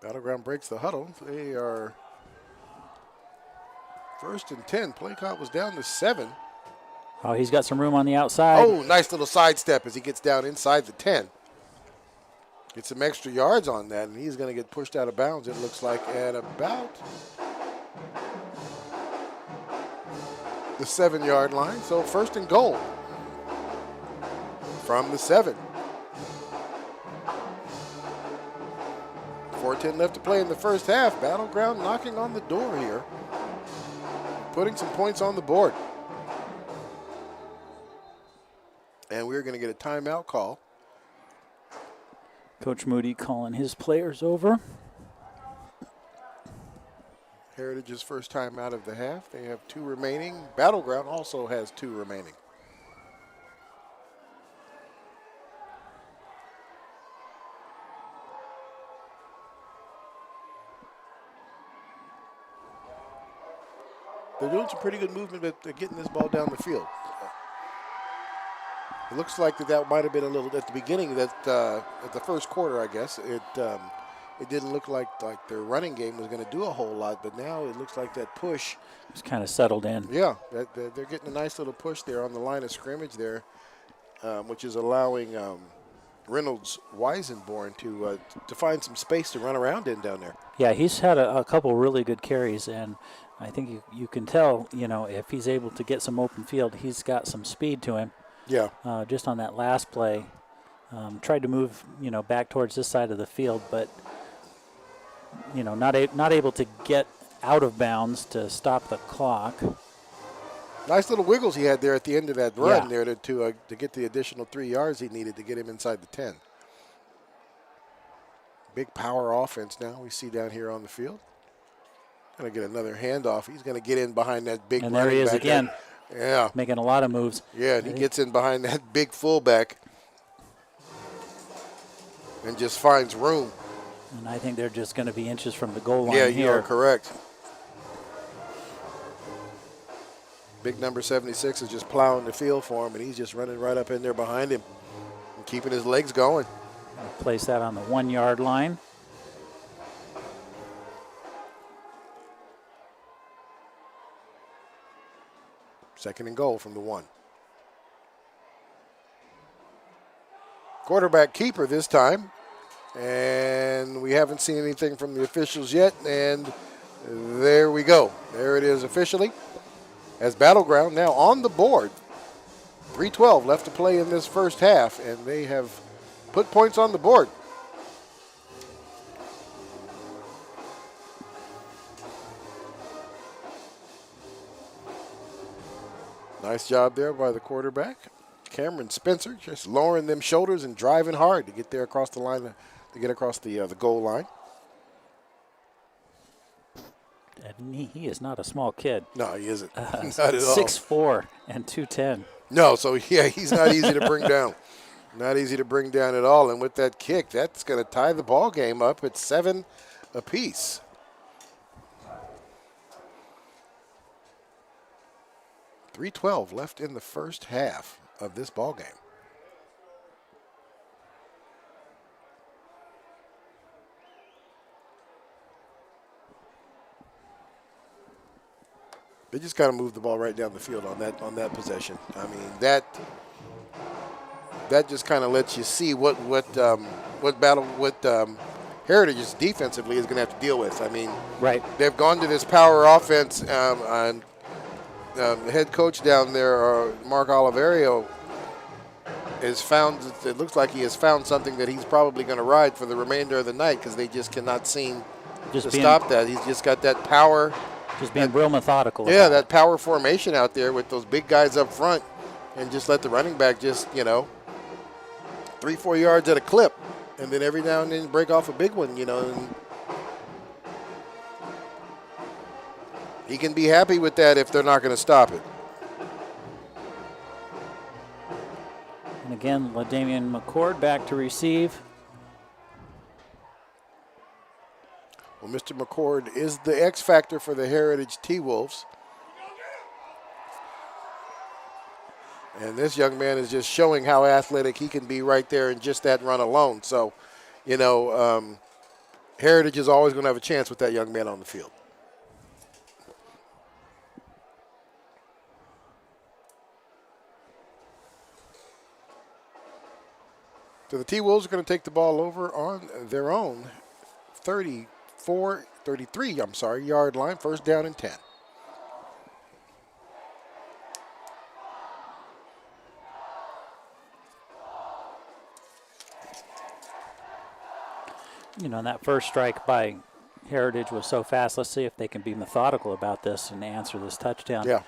Battleground breaks the huddle. They are 1st and 10. Play clock was down to 7. Oh, he's got some room on the outside. Oh, nice little sidestep as he gets down inside the 10. Get some extra yards on that, and he's going to get pushed out of bounds, it looks like, at about the 7-yard line. So 1st and goal from the 7. 4:10 left to play in the first half. Battleground knocking on the door here, putting some points on the board. And we're going to get a timeout call. Coach Moody calling his players over. Heritage's first time out of the half. They have 2 remaining. Battleground also has 2 remaining. They're doing some pretty good movement at getting this ball down the field. It looks like that might have been a little at the beginning, that at the first quarter, I guess. It didn't look like their running game was going to do a whole lot, but now it looks like that push. It's kind of settled in. Yeah, they're getting a nice little push there on the line of scrimmage there, which is allowing Reynolds Weisenborn to find some space to run around in down there. Yeah, he's had a couple really good carries, and I think you can tell, if he's able to get some open field, he's got some speed to him. Yeah. Just on that last play, tried to move, back towards this side of the field, but, not able to get out of bounds to stop the clock. Nice little wiggles he had there at the end of that run Yeah. there to get the additional 3 yards he needed to get him inside the 10. Big power offense now we see down here on the field. Going to get another handoff. He's going to get in behind that big And there he is again. Yeah. Making a lot of moves. Yeah, and he gets in behind that big fullback and just finds room. And I think they're just going to be inches from the goal line Yeah, here. you are correct. Big number 76 is just plowing the field for him, and he's just running right up in there behind him and keeping his legs going. Place that on the 1-yard line. Second and goal from the 1. Quarterback keeper this time. And we haven't seen anything from the officials yet. And there we go. There it is officially. As Battleground now on the board. 3:12 left to play in this first half. And they have put points on the board. Nice job there by the quarterback. Cameron Spencer just lowering them shoulders and driving hard to get there across the line, to get across the goal line. And he is not a small kid. No, he isn't. Not at all. 6'4" and 210. No, so yeah, he's not easy to bring down. Not easy to bring down at all. And with that kick, that's going to tie the ball game up at 7 apiece. .312 left in the first half of this ball game. They just kind of moved the ball right down the field on that possession. I mean, that just kind of lets you see what Heritage defensively is going to have to deal with. I mean, Right. they've gone to this power offense, and the head coach down there, Mark Oliverio, has found. It looks like he has found something that he's probably going to ride for the remainder of the night because they just cannot seem to stop that. He's just got that power. Just being real methodical. Yeah, about that power formation out there with those big guys up front, and just let the running back just 3-4 yards at a clip, and then every now and then break off a big one. And he can be happy with that if they're not going to stop it. And again, LaDamian McCord back to receive. Well, Mr. McCord is the X factor for the Heritage T-Wolves. And this young man is just showing how athletic he can be right there in just that run alone. So, Heritage is always going to have a chance with that young man on the field. So the T-Wolves are going to take the ball over on their own 33-yard line, first down and 10. And that first strike by Heritage was so fast. Let's see if they can be methodical about this and answer this touchdown. Yeah,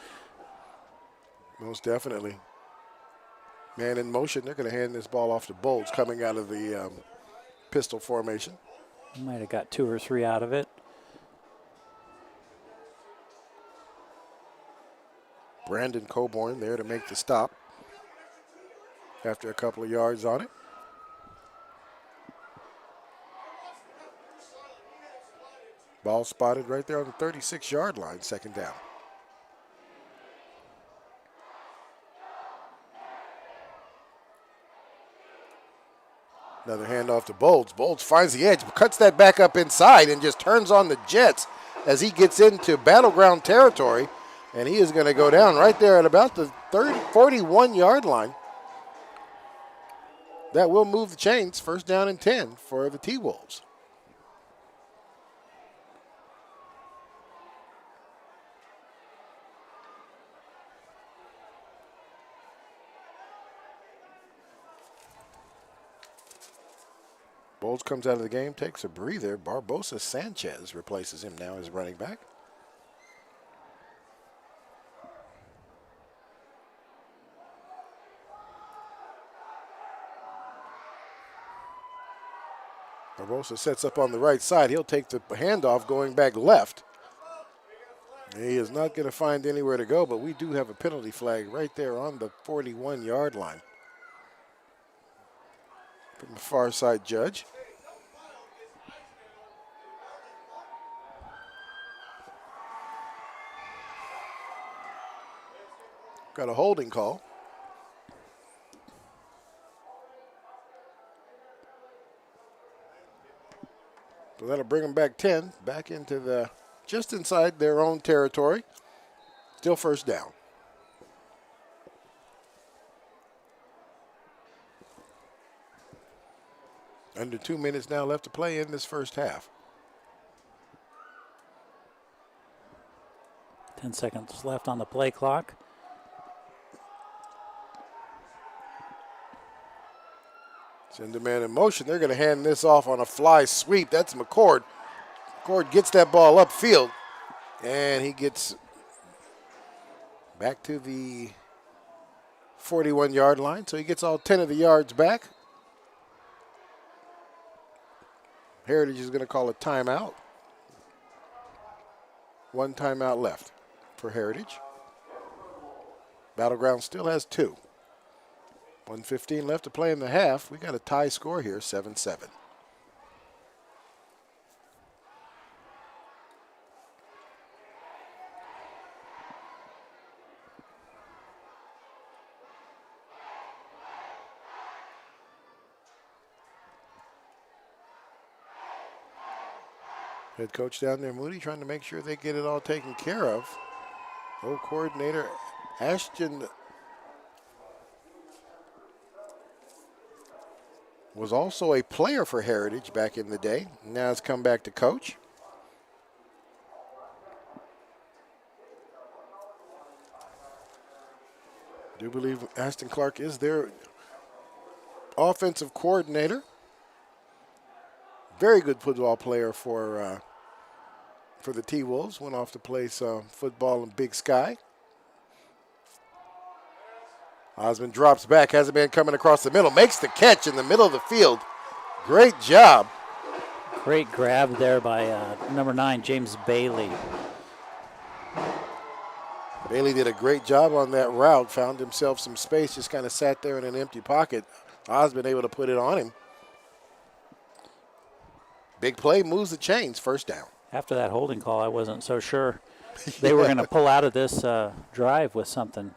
most definitely. Man in motion, they're going to hand this ball off to Bolts coming out of the pistol formation. Might have got 2 or 3 out of it. Brandon Coburn there to make the stop after a couple of yards on it. Ball spotted right there on the 36-yard line, second down. Another handoff to Bolts. Bolts finds the edge, cuts that back up inside, and just turns on the Jets as he gets into battleground territory. And he is going to go down right there at about the 41-yard line. That will move the chains. First down and 10 for the T-Wolves. Bolts comes out of the game, takes a breather. Barbosa Sanchez replaces him now as running back. Barbosa sets up on the right side. He'll take the handoff going back left. He is not going to find anywhere to go, but we do have a penalty flag right there on the 41-yard line from the far side judge. Got a holding call. So that'll bring them back 10, back into just inside their own territory. Still first down. Under 2 minutes now left to play in this first half. 10 seconds left on the play clock. Send a man in motion. They're going to hand this off on a fly sweep. That's McCord. McCord gets that ball upfield, and he gets back to the 41-yard line. So he gets all 10 of the yards back. Heritage is going to call a timeout. 1 timeout left for Heritage. Battleground still has 2. 1:15 left to play in the half. We got a tie score here, 7-7. Head coach down there, Moody, trying to make sure they get it all taken care of. Co-coordinator Ashton was also a player for Heritage back in the day. Now has come back to coach. I do believe Ashton Clark is their offensive coordinator. Very good football player for the T-Wolves. Went off to play some football in Big Sky. Osmond drops back, has a man coming across the middle, makes the catch in the middle of the field. Great job. Great grab there by number 9, James Bailey. Bailey did a great job on that route, found himself some space, just kind of sat there in an empty pocket. Osmond able to put it on him. Big play, moves the chains, first down. After that holding call, I wasn't so sure they were going to pull out of this drive with something.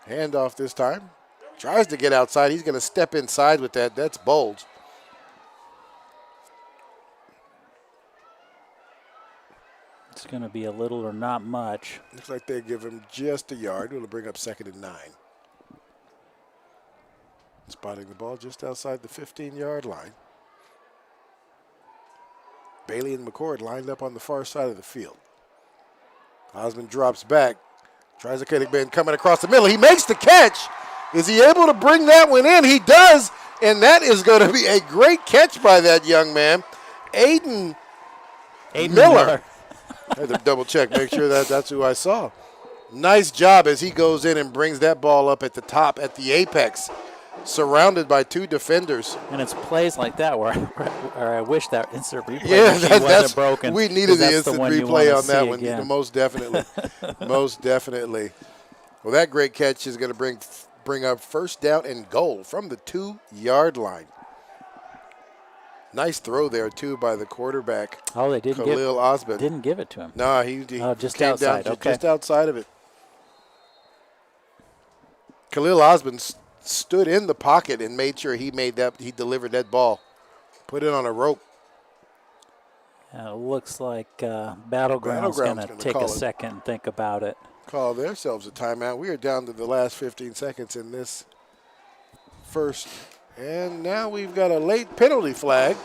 Handoff this time. Tries to get outside. He's going to step inside with that. That's bold. It's going to be a little or not much. Looks like they give him just a yard. It'll bring up 2nd and 9. Spotting the ball just outside the 15-yard line. Bailey and McCord lined up on the far side of the field. Osmond drops back. Tries to get it, coming across the middle. He makes the catch. Is he able to bring that one in? He does, and that is going to be a great catch by that young man, Aiden Miller. I had to double check, make sure that's who I saw. Nice job as he goes in and brings that ball up at the top, at the apex, surrounded by 2 defenders. And it's plays like that where I wish that instant replay that's wasn't broken. We needed the instant replay on that one, again. most definitely. Most definitely. Well, that great catch is going to bring up 1st down and goal from the 2-yard line. Nice throw there, too, by the quarterback. Oh, they didn't Khalil Osmond. Didn't give it to him. No, he just came outside. down Okay. just outside of it. Khalil Osmond stood in the pocket and made sure he delivered that ball. Put it on a rope. It looks like Battleground's going to take a second and think about it. Call themselves a timeout. We are down to the last 15 seconds in this first. And now we've got a late penalty flag.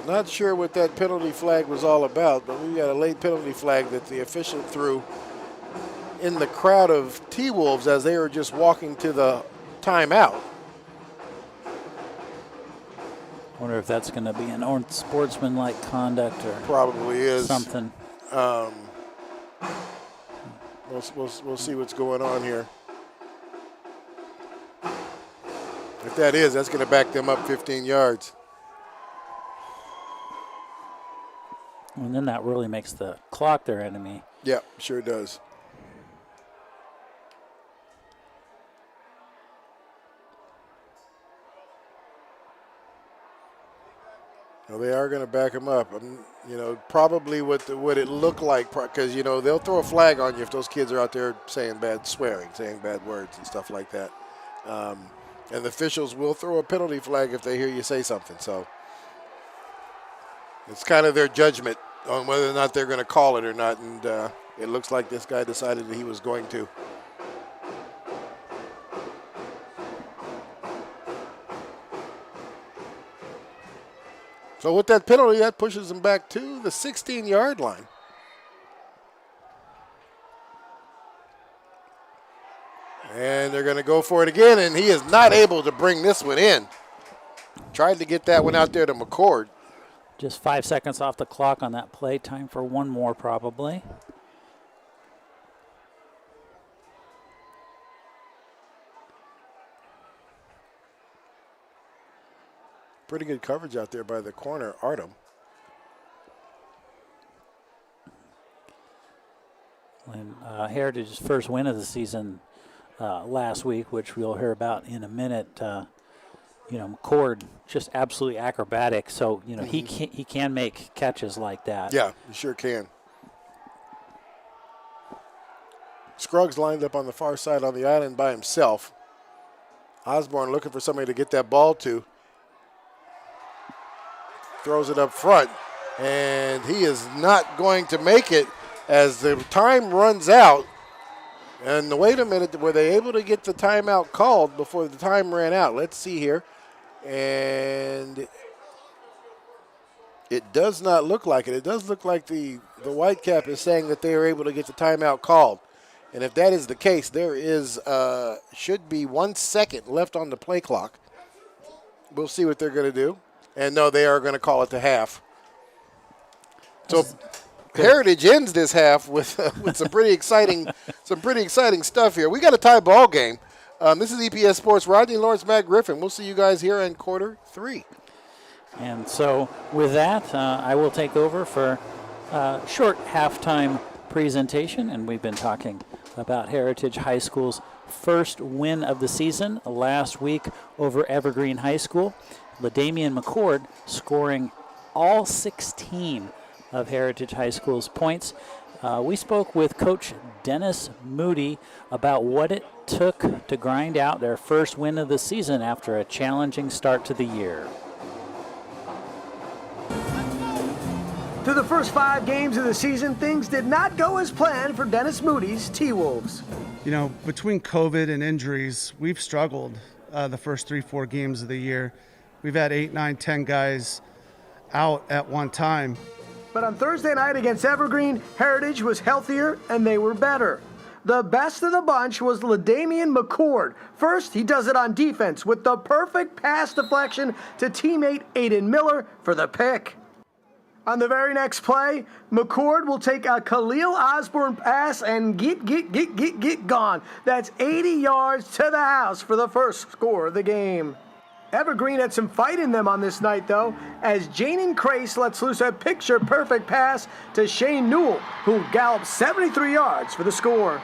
Not sure what that penalty flag was all about, but we got a late penalty flag that the official threw in the crowd of T-Wolves as they were just walking to the timeout. I wonder if that's going to be an unsportsmanlike conduct or probably is something. We'll see what's going on here. If that is, that's going to back them up 15 yards. And then that really makes the clock their enemy. Yeah, sure does. Well, they are going to back him up. Probably what it looked like, because, they'll throw a flag on you if those kids are out there saying bad words and stuff like that. And the officials will throw a penalty flag if they hear you say something. So it's kind of their judgment on whether or not they're going to call it or not. And it looks like this guy decided that he was going to. So with that penalty, that pushes him back to the 16-yard line. And they're going to go for it again, and he is not able to bring this one in. Tried to get that one out there to McCord. Just 5 seconds off the clock on that play. Time for one more probably. Pretty good coverage out there by the corner, Artem. And Heritage's first win of the season last week, which we'll hear about in a minute. McCord just absolutely acrobatic. So he can make catches like that. Yeah, he sure can. Scruggs lined up on the far side on the island by himself. Osborne looking for somebody to get that ball to. Throws it up front, and he is not going to make it as the time runs out. And wait a minute, were they able to get the timeout called before the time ran out? Let's see here. And it does not look like it. It does look like the Whitecap is saying that they are able to get the timeout called. And if that is the case, there is should be 1 second left on the play clock. We'll see what they're going to do. And no, they are going to call it to half. So Heritage ends this half with some pretty exciting stuff here. We got a tie ball game. This is EPS Sports. Rodney Lawrence, Matt Griffin. We'll see you guys here in quarter 3. And so with that, I will take over for a short halftime presentation. And we've been talking about Heritage High School's first win of the season last week over Evergreen High School. LaDamian McCord scoring all 16 of Heritage High School's points. We spoke with Coach Dennis Moody about what it took to grind out their first win of the season after a challenging start to the year. Through the first 5 games of the season, things did not go as planned for Dennis Moody's T-Wolves. Between COVID and injuries, we've struggled the first 3-4 games of the year. We've had 8, 9, 10 guys out at one time. But on Thursday night against Evergreen, Heritage was healthier and they were better. The best of the bunch was LaDamian McCord. First, he does it on defense with the perfect pass deflection to teammate Aiden Miller for the pick. On the very next play, McCord will take a Khalil Osborne pass and get gone. That's 80 yards to the house for the first score of the game. Evergreen had some fight in them on this night, though, as Janin Crace lets loose a picture-perfect pass to Shane Newell, who gallops 73 yards for the score.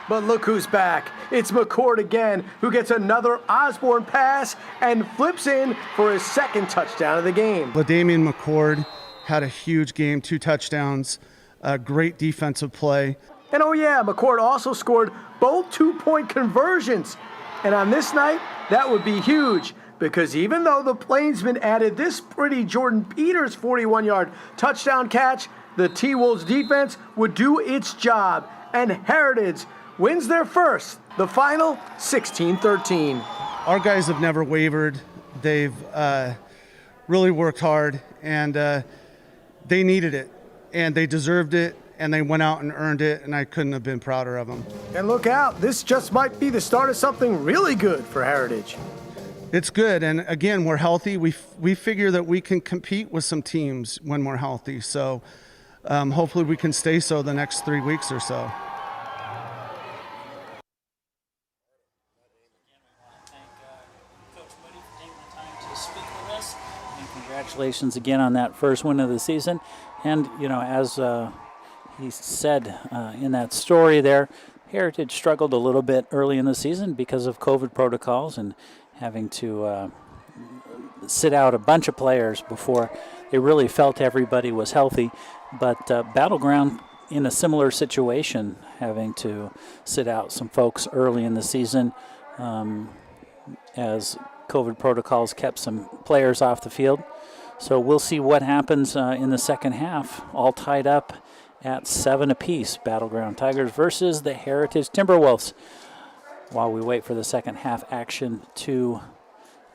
But look who's back. It's McCord again, who gets another Osborne pass and flips in for his second touchdown of the game. LaDamian McCord had a huge game, 2 touchdowns, a great defensive play. And oh yeah, McCord also scored both 2-point conversions. And on this night, that would be huge, because even though the Plainsmen added this pretty Jordan Peters 41-yard touchdown catch, the T-Wolves defense would do its job, and Heritage wins their first, the final 16-13. Our guys have never wavered. They've really worked hard, and they needed it, and they deserved it, and they went out and earned it, and I couldn't have been prouder of them. And look out, this just might be the start of something really good for Heritage. It's good, and again, we're healthy. We figure that we can compete with some teams when we're healthy, so hopefully we can stay so the next 3 weeks or so. Congratulations again on that first win of the season. And, as he said in that story there, Heritage struggled a little bit early in the season because of COVID protocols and having to sit out a bunch of players before they really felt everybody was healthy. But Battleground in a similar situation, having to sit out some folks early in the season as COVID protocols kept some players off the field. So we'll see what happens in the second half, all tied up at 7 apiece. Battleground Tigers versus the Heritage Timberwolves. While we wait for the second half action to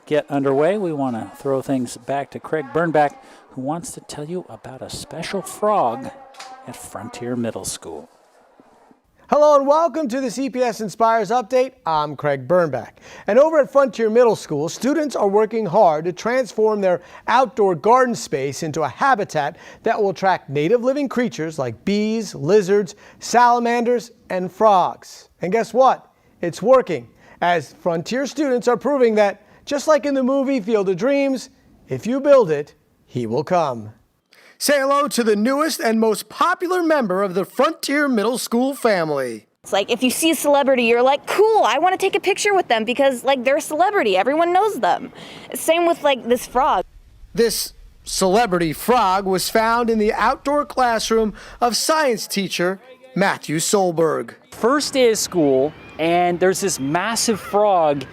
get underway, we want to throw things back to Craig Burnback, who wants to tell you about a special frog at Frontier Middle School. Hello and welcome to the CPS Inspires Update. I'm Craig Burnback. And over at Frontier Middle School, students are working hard to transform their outdoor garden space into a habitat that will attract native living creatures like bees, lizards, salamanders, and frogs. And guess what? It's working, as Frontier students are proving that, just like in the movie Field of Dreams, If you build it, he will come. Say hello to the newest and most popular member of the Frontier Middle School family. It's like if you see a celebrity, you're like, cool, I want to take a picture with them because like they're a celebrity. Everyone knows them. Same with like this frog. This celebrity frog was found in the outdoor classroom of science teacher Matthew Solberg. First day of school, and there's this massive frog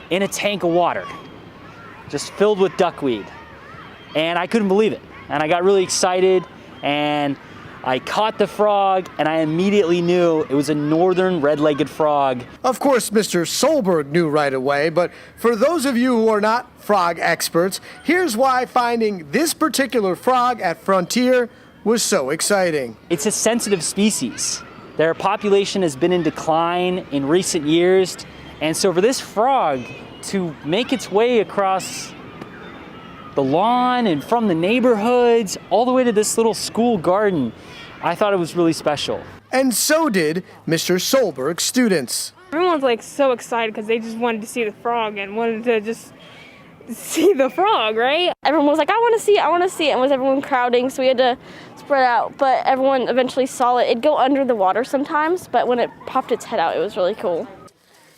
in a tank of water, just filled with duckweed. And I couldn't believe it. And I got really excited, and I caught the frog, and I immediately knew it was a northern red-legged frog. Of course, Mr. Solberg knew right away, but for those of you who are not frog experts, here's why finding this particular frog at Frontier was so exciting. It's a sensitive species. Their population has been in decline in recent years, and so for this frog to make its way across the lawn and from the neighborhoods all the way to this little school garden, I thought it was really special. And so did Mr. Solberg's students. Everyone's like so excited because they just wanted to see the frog and wanted to just see the frog, right? Everyone was like, I want to see it, I want to see it. And was everyone crowding, so we had to spread out. But everyone eventually saw it. It'd go under the water sometimes, but when it popped its head out, it was really cool.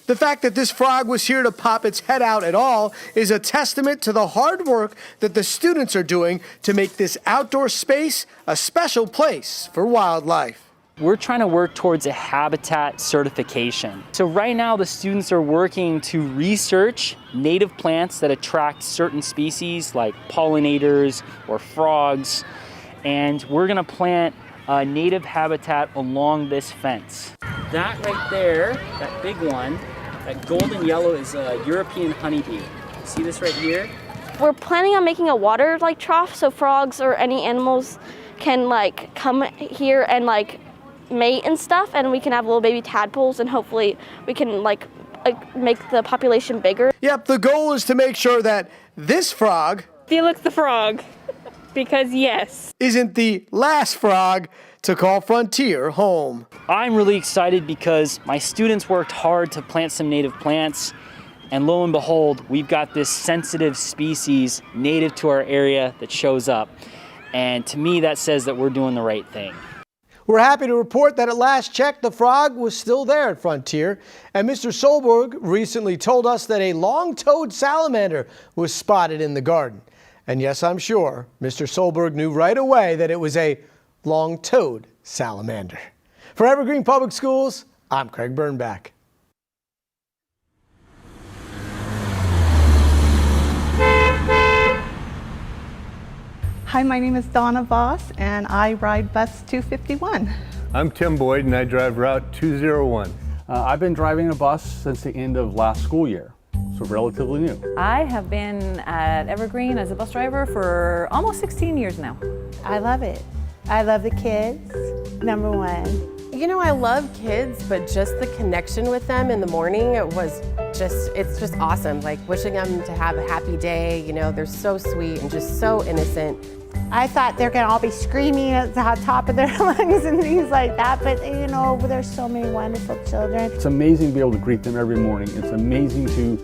The fact that this frog was here to pop its head out at all is a testament to the hard work that the students are doing to make this outdoor space a special place for wildlife. We're trying to work towards a habitat certification. So right now the students are working to research native plants that attract certain species like pollinators or frogs, and we're gonna plant a native habitat along this fence. That right there, that big one, that golden yellow is a European honeybee. See this right here? We're planning on making a water like trough so frogs or any animals can like come here and like mate and stuff, and we can have little baby tadpoles, and hopefully we can like make the population bigger. Yep, the goal is to make sure that this frog, Felix the frog, because yes, isn't the last frog to call Frontier home. I'm really excited because my students worked hard to plant some native plants, and lo and behold, we've got this sensitive species native to our area that shows up. And to me, that says that we're doing the right thing. We're happy to report that at last check, the frog was still there at Frontier, and Mr. Solberg recently told us that a long-toed salamander was spotted in the garden. And yes, I'm sure Mr. Solberg knew right away that it was a long-toed salamander. For Evergreen Public Schools, I'm Craig Bernbach. Hi, my name is Donna Voss, and I ride bus 251. I'm Tim Boyd, and I drive Route 201. I've been driving a bus since the end of last school year, so relatively new. I have been at Evergreen as a bus driver for almost 16 years now. I love it. I love the kids, number one. You know, I love kids, but just the connection with them in the morning, it's just awesome. Like wishing them to have a happy day, you know, they're so sweet and just so innocent. I thought they're gonna all be screaming at the top of their lungs and things like that, but you know, there's so many wonderful children. It's amazing to be able to greet them every morning. It's amazing to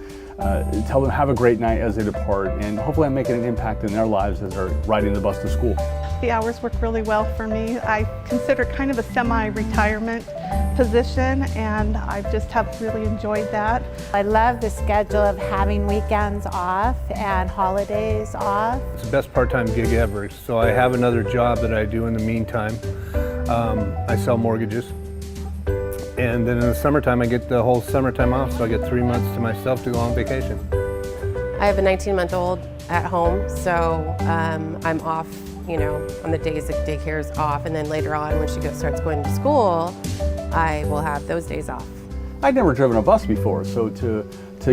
tell them have a great night as they depart, and hopefully I'm making an impact in their lives as they're riding the bus to school. The hours work really well for me. I consider it kind of a semi-retirement position, and I just have really enjoyed that. I love the schedule of having weekends off and holidays off. It's the best part-time gig ever. So I have another job that I do in the meantime. I sell mortgages. And then in the summertime, I get the whole summertime off, so I get 3 months to myself to go on vacation. I have a 19-month-old at home, so I'm off, you know, on the days that daycare is off, and then later on when she starts going to school, I will have those days off. I'd never driven a bus before, so to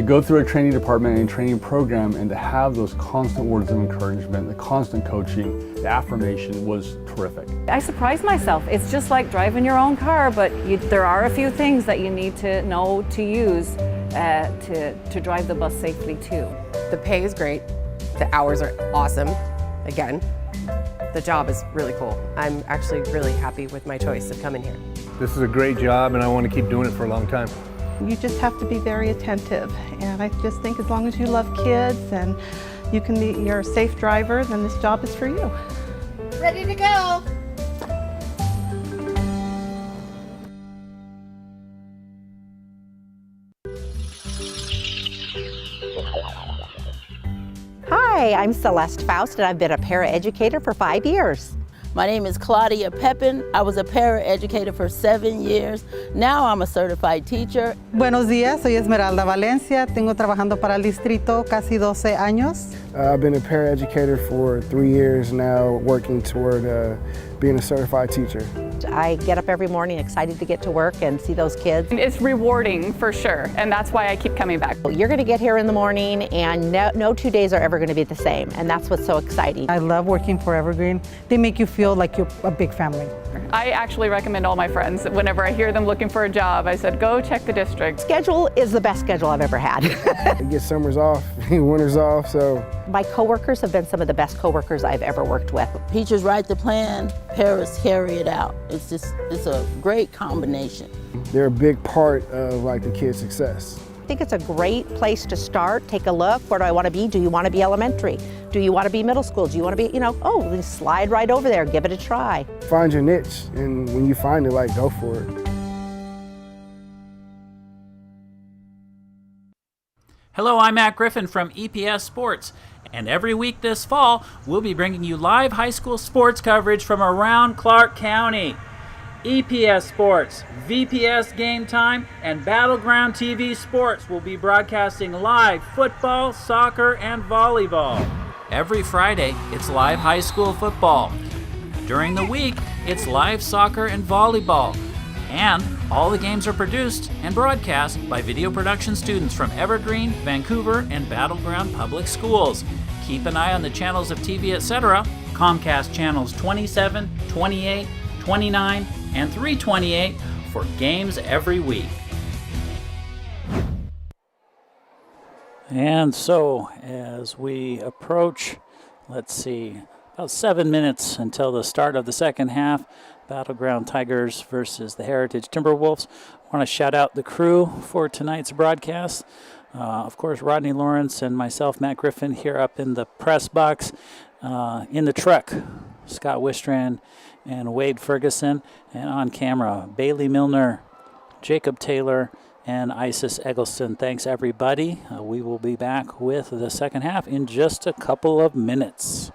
go through a training department and training program and to have those constant words of encouragement, the constant coaching, the affirmation was terrific. I surprised myself. It's just like driving your own car, but there are a few things that you need to know to use to drive the bus safely too. The pay is great. The hours are awesome. Again, the job is really cool. I'm actually really happy with my choice of coming here. This is a great job, and I want to keep doing it for a long time. You just have to be very attentive, and I just think as long as you love kids and you're a safe driver, then this job is for you. Ready to go. Hi, I'm Celeste Faust, and I've been a paraeducator for 5 years. My name is Claudia Pepin. I was a paraeducator for 7 years. Now I'm a certified teacher. Buenos días, soy Esmeralda Valencia. Tengo trabajando para el distrito casi 12 años. I've been a paraeducator for 3 years now, working toward being a certified teacher. I get up every morning excited to get to work and see those kids. It's rewarding for sure, and that's why I keep coming back. You're going to get here in the morning, and no 2 days are ever going to be the same, and that's what's so exciting. I love working for Evergreen. They make you feel like you're a big family. I actually recommend all my friends, whenever I hear them looking for a job, I said, go check the district. Schedule is the best schedule I've ever had. You get summers off, winters off, so. My coworkers have been some of the best coworkers I've ever worked with. Teachers write the plan, paras carry it out. It's a great combination. They're a big part of like the kids' success. I think it's a great place to start. Take a look. Where do I want to be? Do you want to be elementary? Do you want to be middle school? Do you want to be, just slide right over there, give it a try. Find your niche, and when you find it, like, go for it. Hello, I'm Matt Griffin from EPS Sports, and every week this fall, we'll be bringing you live high school sports coverage from around Clark County. EPS Sports, VPS Game Time, and Battleground TV Sports will be broadcasting live football, soccer, and volleyball. Every Friday, it's live high school football. During the week, it's live soccer and volleyball. And all the games are produced and broadcast by video production students from Evergreen, Vancouver, and Battleground Public Schools. Keep an eye on the channels of TV, etc. Comcast channels 27, 28, 29, and 328 for games every week. And so, as we approach, let's see, about 7 minutes until the start of the second half, Battleground Tigers versus the Heritage Timberwolves. I want to shout out the crew for tonight's broadcast. Of course, Rodney Lawrence and myself, Matt Griffin, here up in the press box. In the truck, Scott Wistran and Wade Ferguson. And on camera, Bailey Milner, Jacob Taylor, and Isis Eggleston. Thanks, everybody. We will be back with the second half in just a couple of minutes.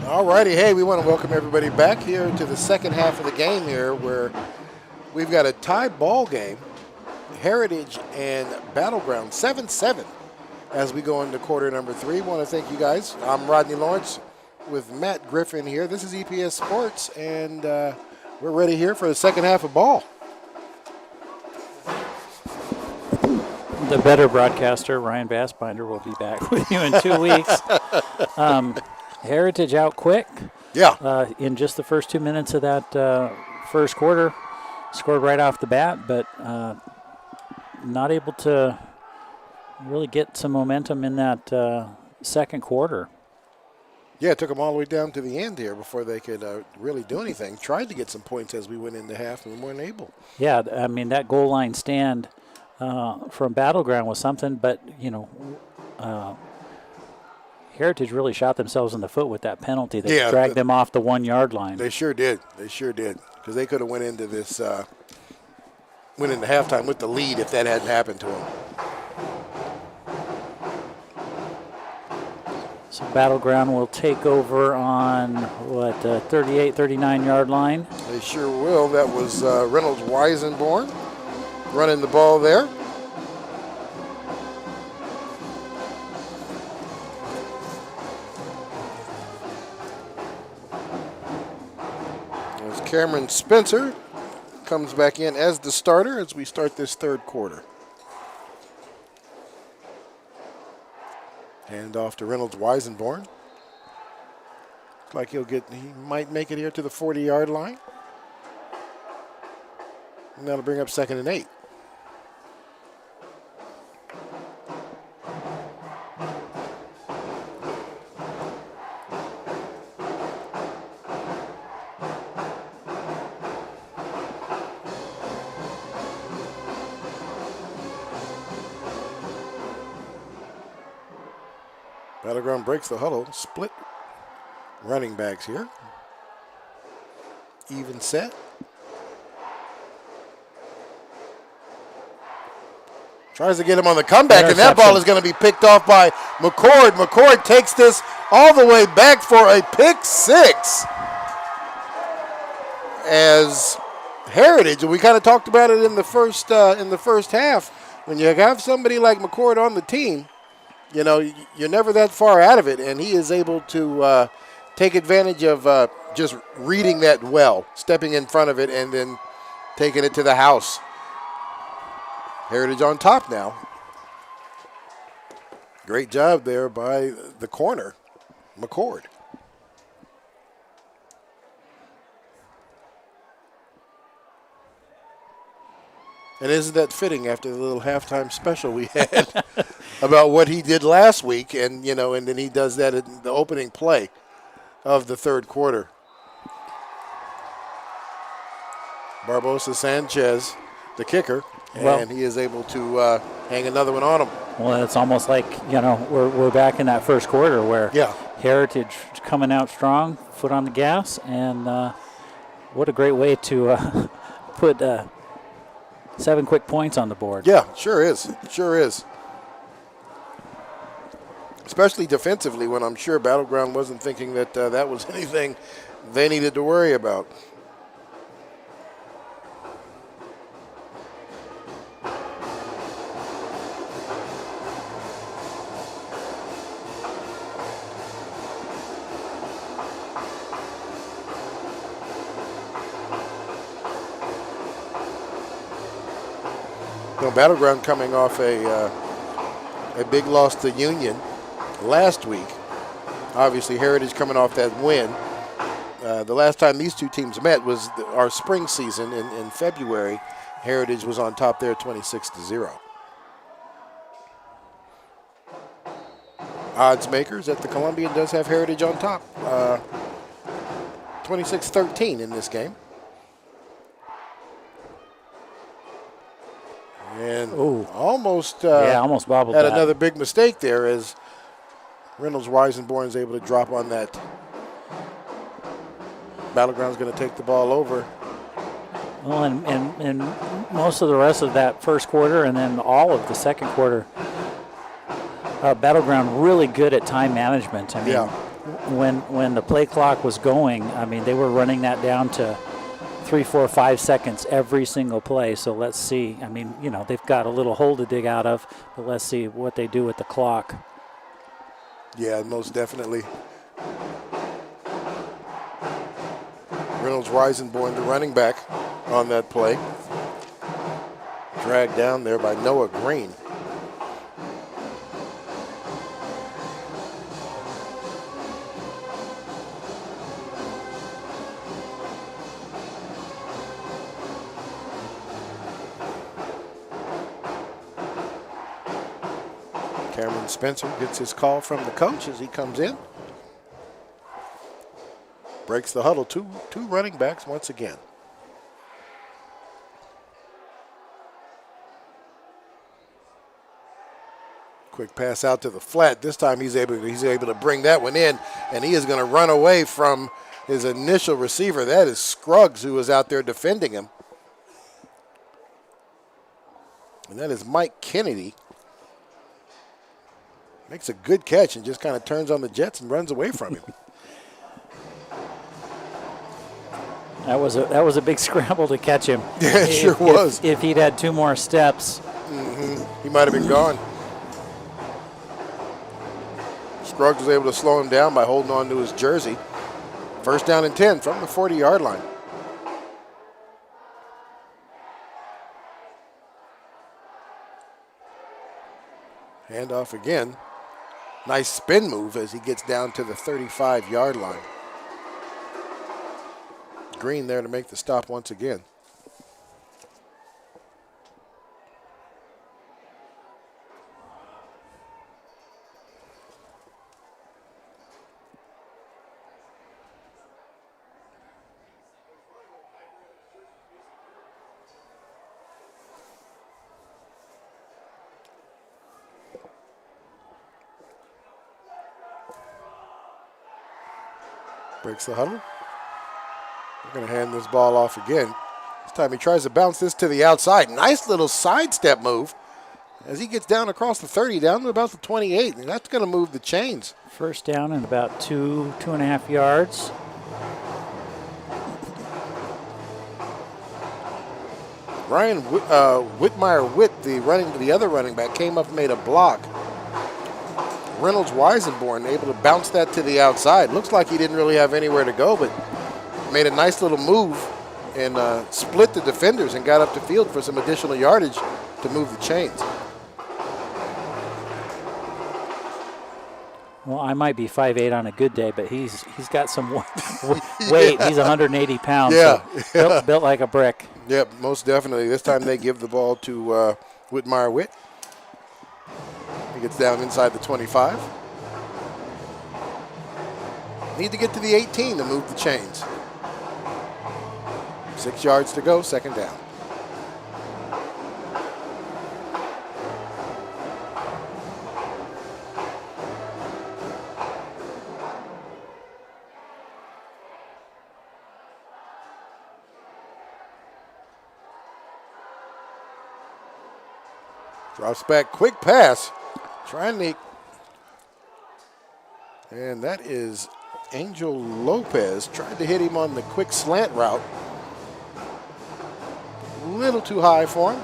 All righty. Hey, we want to welcome everybody back here to the second half of the game here, where we've got a tie ball game, Heritage and Battleground, 7-7 as we go into quarter number 3. Want to thank you guys. I'm Rodney Lawrence with Matt Griffin here. This is EPS Sports, and we're ready here for the second half of ball. The better broadcaster, Ryan Bassbinder, will be back with you in 2 weeks. Heritage out quick. Yeah. In just the first 2 minutes of that first quarter, scored right off the bat, but not able to really get some momentum in that second quarter. Yeah, it took them all the way down to the end here before they could really do anything. Tried to get some points as we went into half and weren't able. Yeah, I mean, that goal line stand from Battleground was something, but, Heritage really shot themselves in the foot with that penalty that dragged them off the 1 yard line. They sure did. Because they could have went into this, went into halftime with the lead if that hadn't happened to them. So Battleground will take over on, 38, 39 yard line. They sure will. That was Reynolds Weisenborn running the ball there. As Cameron Spencer comes back in as the starter as we start this third quarter. Hand off to Reynolds Weisenborn. Looks like he might make it here to the 40-yard line. And that'll bring up 2nd and 8. Battleground breaks the huddle. Split running backs here. Even set. Tries to get him on the comeback, and that ball is going to be picked off by McCord. McCord takes this all the way back for a pick 6. As Heritage, and we kind of talked about it in the first half, when you have somebody like McCord on the team, you're never that far out of it, and he is able to take advantage of just reading that well, stepping in front of it, and then taking it to the house. Heritage on top now. Great job there by the corner, McCord. And isn't that fitting after the little halftime special we had about what he did last week, and and then he does that in the opening play of the third quarter. Barbosa Sanchez, the kicker, and he is able to hang another one on him. Well, it's almost like we're back in that first quarter where Heritage coming out strong, foot on the gas, and what a great way to put 7 quick points on the board. Yeah, sure is. Especially defensively, when I'm sure Battleground wasn't thinking that that was anything they needed to worry about. Battleground coming off a big loss to Union last week. Obviously, Heritage coming off that win. The last time these two teams met was our spring season in February. Heritage was on top there 26-0. Odds makers at the Columbian does have Heritage on top. 26-13 in this game. And almost bobbled had that. another big mistake there as Reynolds Weisenborn is able to drop on that. Battleground's going to take the ball over. Well, and most of the rest of that first quarter and then all of the second quarter, Battleground really good at time management. I mean, when the play clock was going, I mean, they were running that down to 3, 4, 5 seconds every single play. So let's see. I mean, you know, they've got a little hole to dig out of, but let's see what they do with the clock. Yeah, most definitely. Reynolds Weisenborn, the running back on that play. Dragged down there by Noah Green. Cameron Spencer gets his call from the coach as he comes in. Breaks the huddle, two running backs once again. Quick pass out to the flat. This time he's able to bring that one in, and he is going to run away from his initial receiver. That is Scruggs, who was out there defending him. And that is Mike Kennedy. Makes a good catch and just kind of turns on the jets and runs away from him. That was a big scramble to catch him. Yeah, it sure was. If he'd had 2 more steps, he might have been gone. Scruggs was able to slow him down by holding on to his jersey. First down and 10 from the 40-yard line. Handoff again. Nice spin move as he gets down to the 35-yard line. Green there to make the stop once again. Breaks the huddle. We're going to hand this ball off again. This time he tries to bounce this to the outside. Nice little sidestep move as he gets down across the 30, down to about the 28, and that's going to move the chains. First down and about 2.5 yards. Ryan Whitmire-Witt, the other running back, came up and made a block. Reynolds Weisenborn able to bounce that to the outside. Looks like he didn't really have anywhere to go, but made a nice little move and split the defenders and got up the field for some additional yardage to move the chains. Well, I might be 5'8" on a good day, but he's got some weight. He's 180 pounds. Yeah. So built like a brick. Yep, most definitely. This time they give the ball to Whitmire-Witt. He gets down inside the 25. Need to get to the 18 to move the chains. 6 yards to go, second down. Drops back, quick pass. Trying. And that is Angel Lopez. Tried to hit him on the quick slant route. A little too high for him.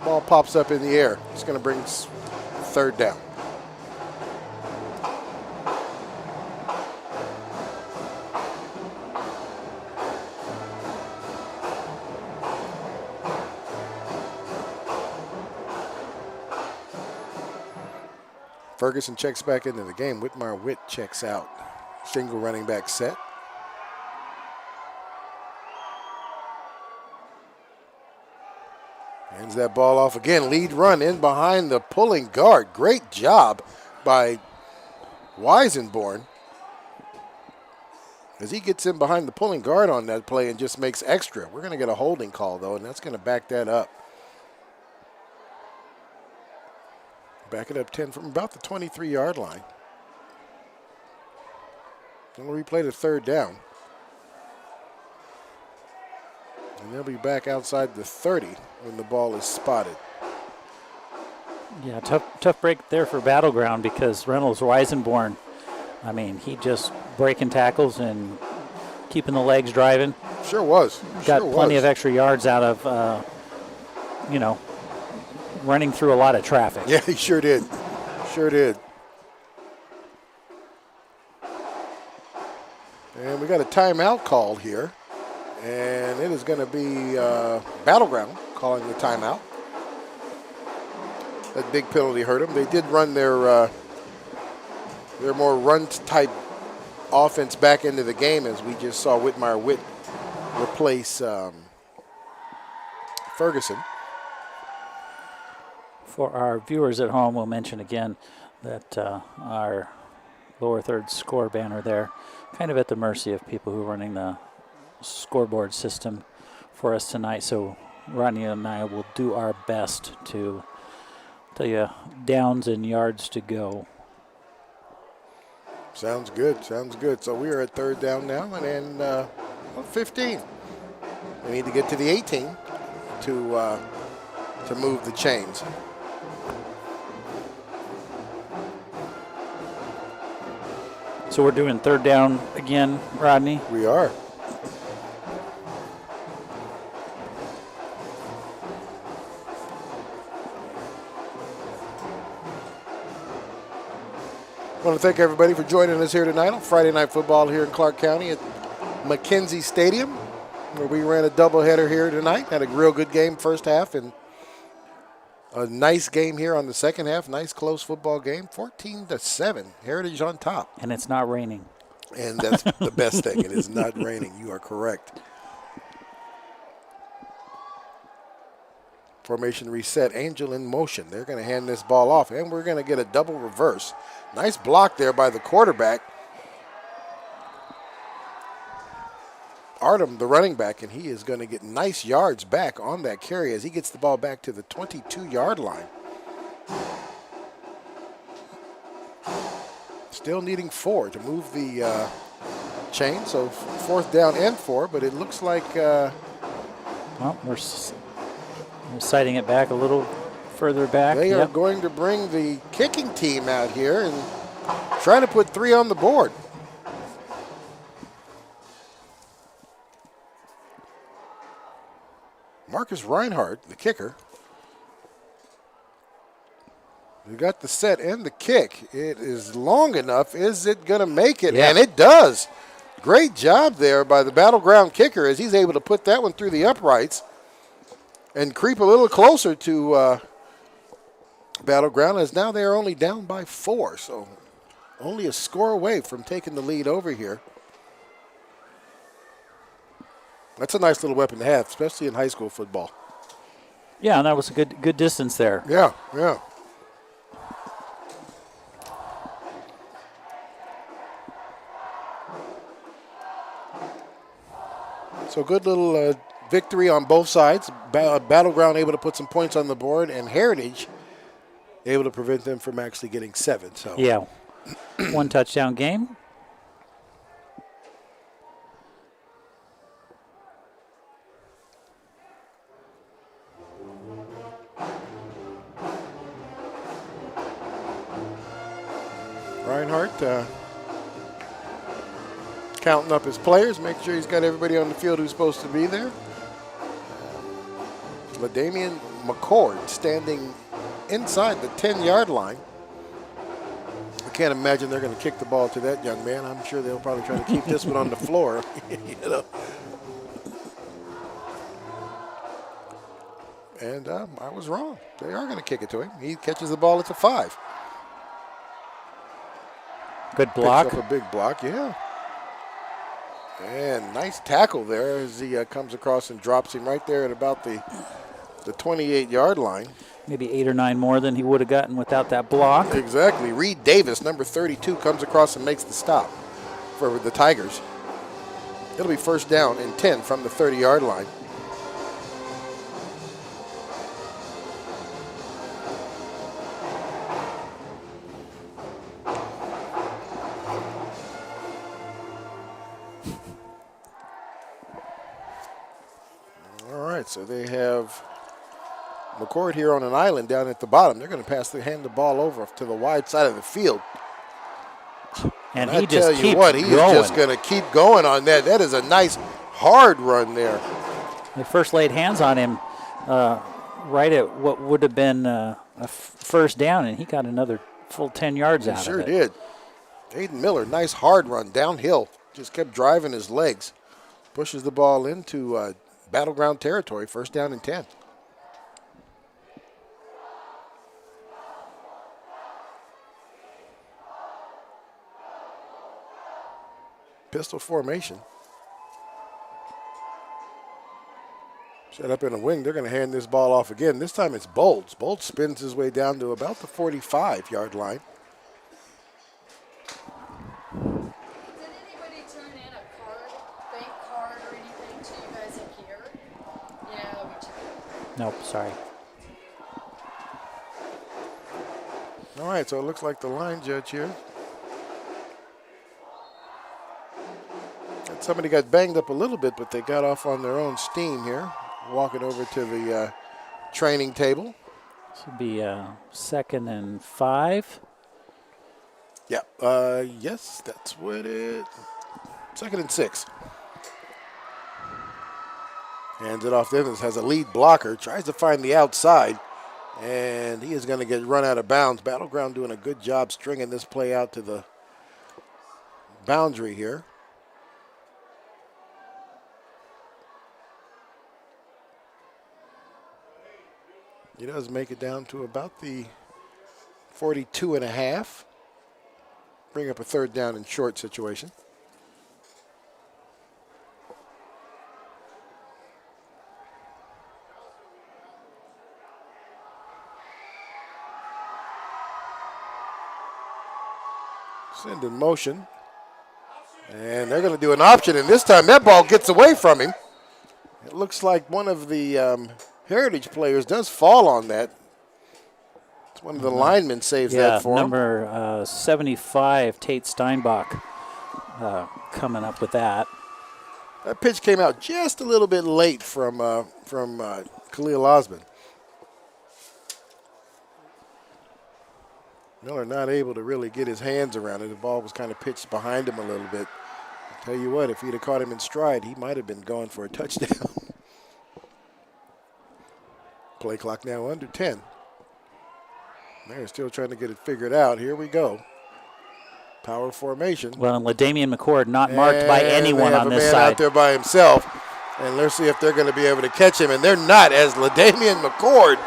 Ball pops up in the air. It's going to bring third down. Ferguson checks back into the game. Whitmire-Witt checks out. Single running back set. Hands that ball off again. Lead run in behind the pulling guard. Great job by Weisenborn as he gets in behind the pulling guard on that play and just makes extra. We're going to get a holding call, though, and that's going to back that up. Back it up 10 from about the 23-yard line. Then we'll replay the third down. And they'll be back outside the 30 when the ball is spotted. Yeah, tough break there for Battleground because Reynolds Weisenborn, I mean, he just breaking tackles and keeping the legs driving. Sure was. Got Sure plenty was. of extra yards out of, running through a lot of traffic. Yeah, he sure did. Sure did. And we got a timeout called here. And it is going to be Battleground calling the timeout. That big penalty hurt them. They did run their more run-type offense back into the game, as we just saw Whitmire Witt replace Ferguson. For our viewers at home, we'll mention again that our lower third score banner there, kind of at the mercy of people who are running the scoreboard system for us tonight. So Rodney and I will do our best to tell you downs and yards to go. Sounds good. Sounds good. So we are at third down now, and then 15. We need to get to the 18 to move the chains. So we're doing third down again, Rodney? We are. I want to thank everybody for joining us here tonight on Friday Night Football here in Clark County at McKenzie Stadium, where we ran a doubleheader here tonight. Had a real good game first half and a nice game here on the second half. Nice close football game, 14-7. Heritage on top. And it's not raining. And that's the best thing. It is not raining. You are correct. Formation reset. Angel in motion. They're going to hand this ball off, and we're going to get a double reverse. Nice block there by the quarterback. Artem, the running back, and he is going to get nice yards back on that carry as he gets the ball back to the 22-yard line. Still needing 4 to move the chain, so fourth down and 4, but it looks like... well, we're sighting it back a little further back. They are going to bring the kicking team out here and try to put 3 on the board. Marcus Reinhardt, the kicker. We got the set and the kick. It is long enough. Is it going to make it? Yeah. And it does. Great job there by the Battleground kicker as he's able to put that one through the uprights and creep a little closer to Battleground, as now they are only down by 4. So only a score away from taking the lead over here. That's a nice little weapon to have, especially in high school football. Yeah, and that was a good distance there. Yeah, yeah. So good little victory on both sides. Battleground able to put some points on the board, and Heritage able to prevent them from actually getting 7. So yeah, 1 touchdown game. Reinhardt counting up his players, make sure he's got everybody on the field who's supposed to be there. LaDamian McCord standing inside the 10-yard line. I can't imagine they're going to kick the ball to that young man. I'm sure they'll probably try to keep this one on the floor. You know. And I was wrong. They are going to kick it to him. He catches the ball at the 5. Good block. Picks up a big block, yeah. And nice tackle there as he comes across and drops him right there at about the 28-yard line. Maybe 8 or 9 more than he would have gotten without that block. Exactly. Reed Davis, number 32, comes across and makes the stop for the Tigers. It'll be first down and 10 from the 30-yard line. So they have McCord here on an island down at the bottom. They're going to hand the ball over to the wide side of the field. And I he tell just you keeps what, he going. is just going to keep going on that. That is a nice hard run there. They first laid hands on him right at what would have been a first down, and he got another full 10 yards out of it. He sure did. Aiden Miller, nice hard run downhill. Just kept driving his legs. Pushes the ball into battleground territory, first down and 10. Pistol formation. Set up in a wing. They're going to hand this ball off again. This time it's Bolts. Bolts spins his way down to about the 45-yard line. Did anybody turn in a card, bank card or anything to you guys up here? Yeah, we checked. Nope, sorry. All right, so it looks like the line judge here. Somebody got banged up a little bit, but they got off on their own steam here. Walking over to the training table. This would be 2nd and 5. Yeah, yes, that's what it. 2nd and 6. Hands it off there. This has a lead blocker. Tries to find the outside, and he is going to get run out of bounds. Battleground doing a good job stringing this play out to the boundary here. He does make it down to about the 42 and a half. Bring up a 3rd down and short situation. Send in motion. And they're going to do an option, and this time that ball gets away from him. It looks like one of the Heritage players does fall on that. It's one of the linemen saves that for him. Number 75, Tate Steinbach, coming up with that. That pitch came out just a little bit late from Khalil Osman. Miller not able to really get his hands around it. The ball was kind of pitched behind him a little bit. I'll tell you what, if he'd have caught him in stride, he might have been going for a touchdown. Play clock now under 10. They're still trying to get it figured out. Here we go. Power formation. Well, and LaDamian McCord not marked by anyone on this side. side. Out there by himself. And let's see if they're going to be able to catch him. And they're not, as LaDamian McCord.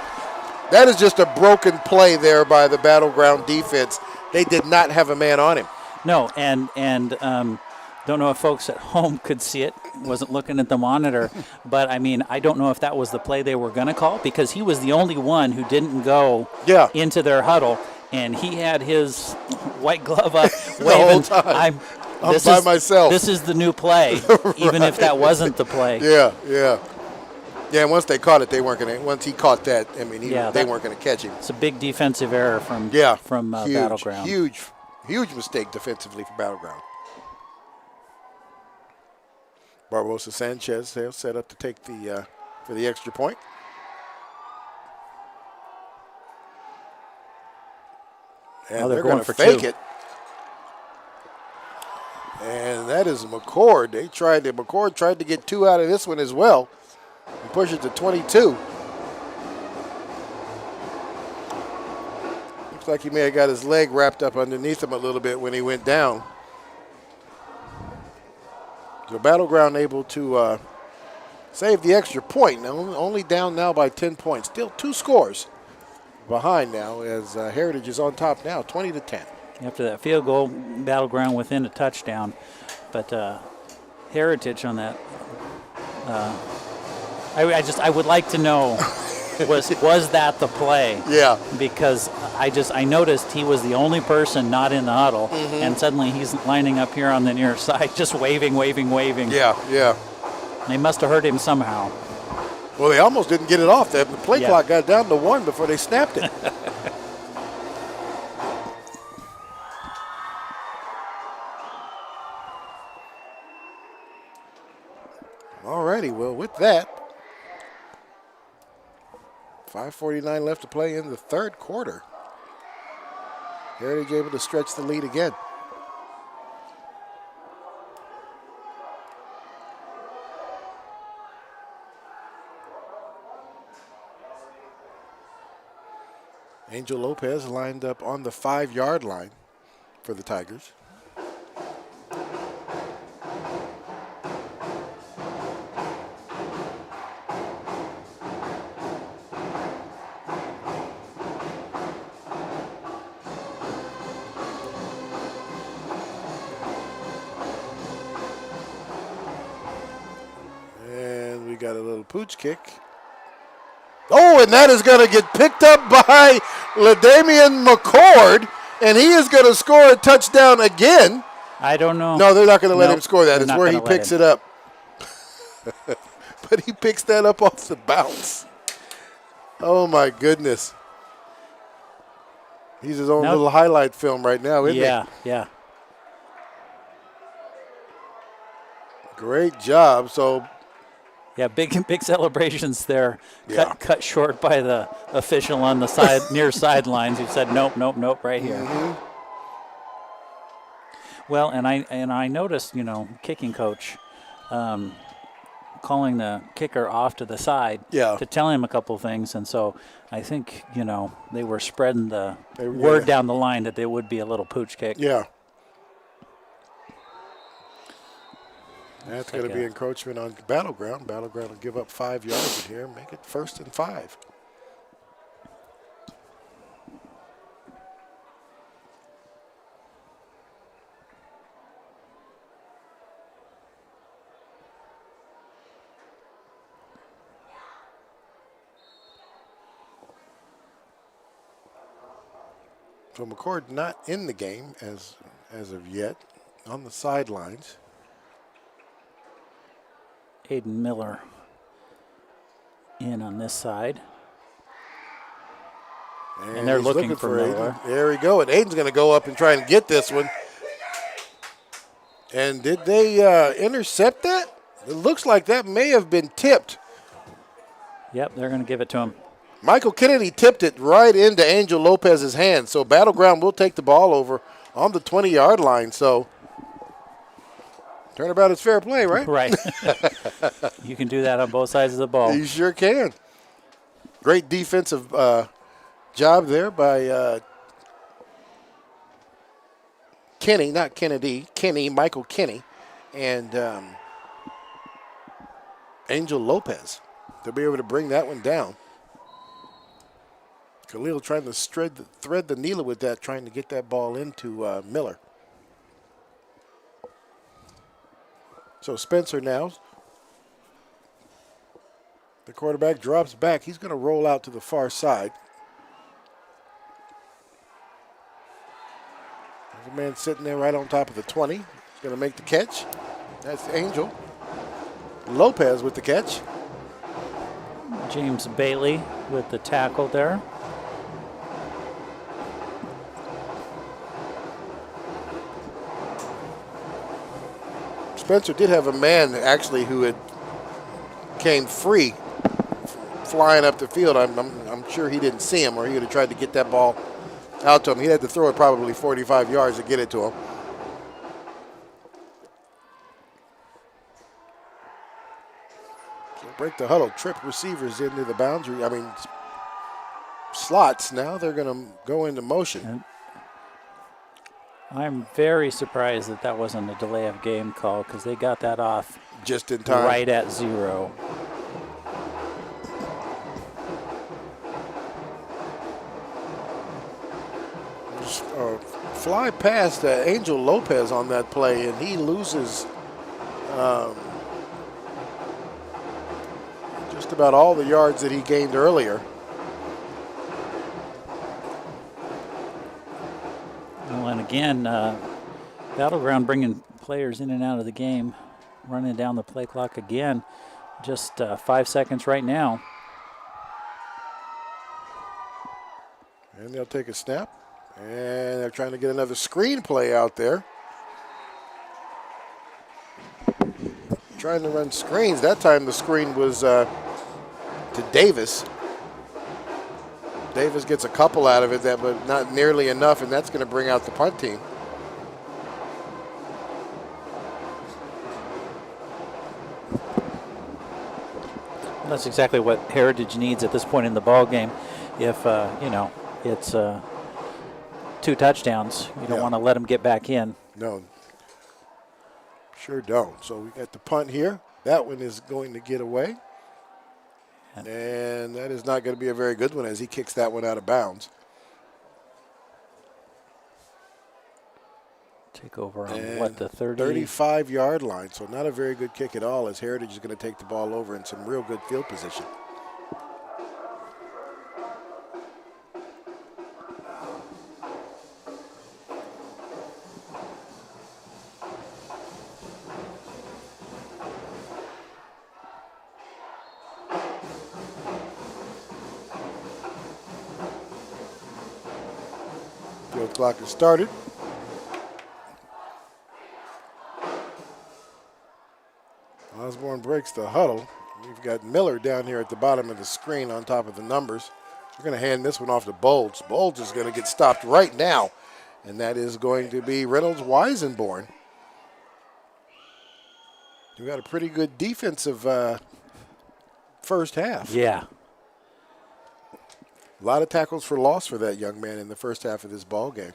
That is just a broken play there by the Battleground defense. They did not have a man on him. No, and don't know if folks at home could see it. Wasn't looking at the monitor. But, I mean, I don't know if that was the play they were going to call because he was the only one who didn't go into their huddle. And he had his white glove up the waving. whole time. I'm by myself. This is the new play, even if that wasn't the play. Yeah. Once they caught it, they weren't going to. Once he caught that, I mean, they weren't going to catch him. It's a big defensive error from Battleground. Huge mistake defensively for Battleground. Barbosa Sanchez set up to take for the extra point. And they're going to fake it. And that is McCord. McCord tried to get 2 out of this one as well. And push it to 22. Looks like he may have got his leg wrapped up underneath him a little bit when he went down. So Battleground able to save the extra point. Now, only down now by 10 points. Still 2 scores behind now as Heritage is on top now, 20-10. After that field goal, Battleground within a touchdown. But Heritage on that, I would like to know, was that the play? Yeah. Because I noticed he was the only person not in the huddle, and suddenly he's lining up here on the near side, just waving. Yeah. They must have heard him somehow. Well, they almost didn't get it off. The play clock got down to 1 before they snapped it. All righty, well, with that, 5:49 left to play in the 3rd quarter. Heritage able to stretch the lead again. Angel Lopez lined up on the 5-yard line for the Tigers. And we got a little pooch kick. Oh, and that is going to get picked up by LaDamian McCord, and he is going to score a touchdown again. I don't know. No, they're not going to let Nope, him score that. they're It's not where he gonna let picks him. it up. But he picks that up off the bounce. Oh, my goodness. He's his own Nope. little highlight film right now, isn't he? Yeah. Great job. So, Yeah, big celebrations there. Yeah. Cut short by the official on the side near sidelines who said nope, right here. Mm-hmm. Well, and I noticed, kicking coach calling the kicker off to the side to tell him a couple things, and so I think they were spreading the word down the line that there would be a little pooch kick. Yeah. That's going to be encroachment on Battleground. Battleground will give up 5 yards in here, make it 1st and 5. So McCord not in the game as of yet, on the sidelines. Aiden Miller in on this side. And they're he's looking for Miller. Aiden. There we go. And Aiden's going to go up and try and get this one. And did they intercept that? It looks like that may have been tipped. Yep, they're going to give it to him. Michael Kennedy tipped it right into Angel Lopez's hands. So Battleground will take the ball over on the 20-yard line. So turnabout is fair play, right? Right. You can do that on both sides of the ball. You sure can. Great defensive job there by Kenny, not Kennedy, Michael Kenny, and Angel Lopez. They'll be able to bring that one down. Khalil trying to thread the needle with that, trying to get that ball into Miller. So Spencer now, the quarterback drops back. He's going to roll out to the far side. There's a man sitting there right on top of the 20. He's going to make the catch. That's Angel. Lopez with the catch. James Bailey with the tackle there. Spencer did have a man actually who had came free flying up the field. I'm sure he didn't see him, or he would have tried to get that ball out to him. He had to throw it probably 45 yards to get it to him. So break the huddle, trip receivers into the boundary. Slots. Now they're going to go into motion. I'm very surprised that wasn't a delay of game call, because they got that off just in time, right at 0. Fly past Angel Lopez on that play, and he loses just about all the yards that he gained earlier. Well, and again, Battleground bringing players in and out of the game, running down the play clock again. Just 5 seconds right now. And they'll take a snap. And they're trying to get another screen play out there. Trying to run screens. That time the screen was to Davis. Davis gets a couple out of it, but not nearly enough, and that's going to bring out the punt team. That's exactly what Heritage needs at this point in the ball game. If it's 2 touchdowns. You don't want to let them get back in. No, sure don't. So we got the punt here. That one is going to get away. And that is not going to be a very good one as he kicks that one out of bounds. Take over on what, the 30? 35-yard line, so not a very good kick at all as Heritage is going to take the ball over in some real good field position. Field clock has started. Osborne breaks the huddle. We've got Miller down here at the bottom of the screen on top of the numbers. We're going to hand this one off to Bolds. Bolds is going to get stopped right now, and that is going to be Reynolds Weisenborn. We got a pretty good defensive first half. Yeah. A lot of tackles for loss for that young man in the first half of this ball game.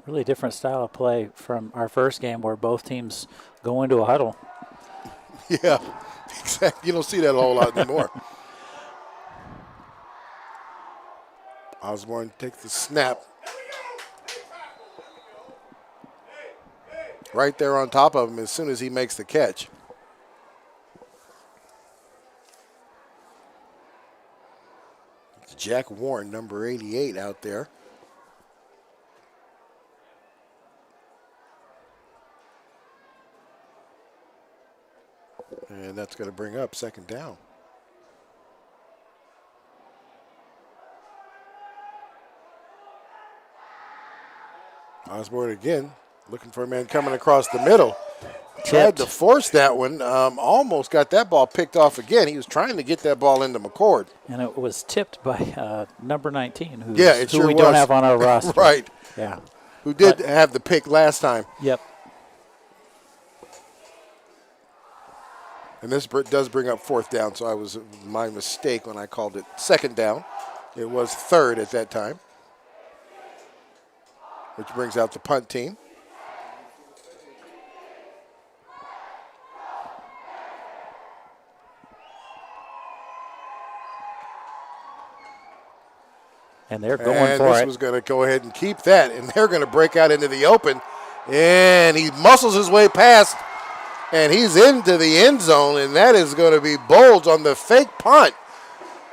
Really different style of play from our first game where both teams go into a huddle. Yeah, exactly. You don't see that a whole lot anymore. Osborne takes the snap. Right there on top of him as soon as he makes the catch. It's Jack Warren, number 88, out there. And that's going to bring up second down. Osborne again, looking for a man coming across the middle. Tried to force that one, almost got that ball picked off again. He was trying to get that ball into McCord. And it was tipped by number 19, who sure we was. don't have on our roster. Right. Yeah. Who did have the pick last time. Yep. And this does bring up fourth down, so I was my mistake when I called it second down. It was third at that time, which brings out the punt team. And they're going for it. This was going to go ahead and keep that, and they're going to break out into the open. And he muscles his way past, and he's into the end zone, and that is going to be Bolds on the fake punt.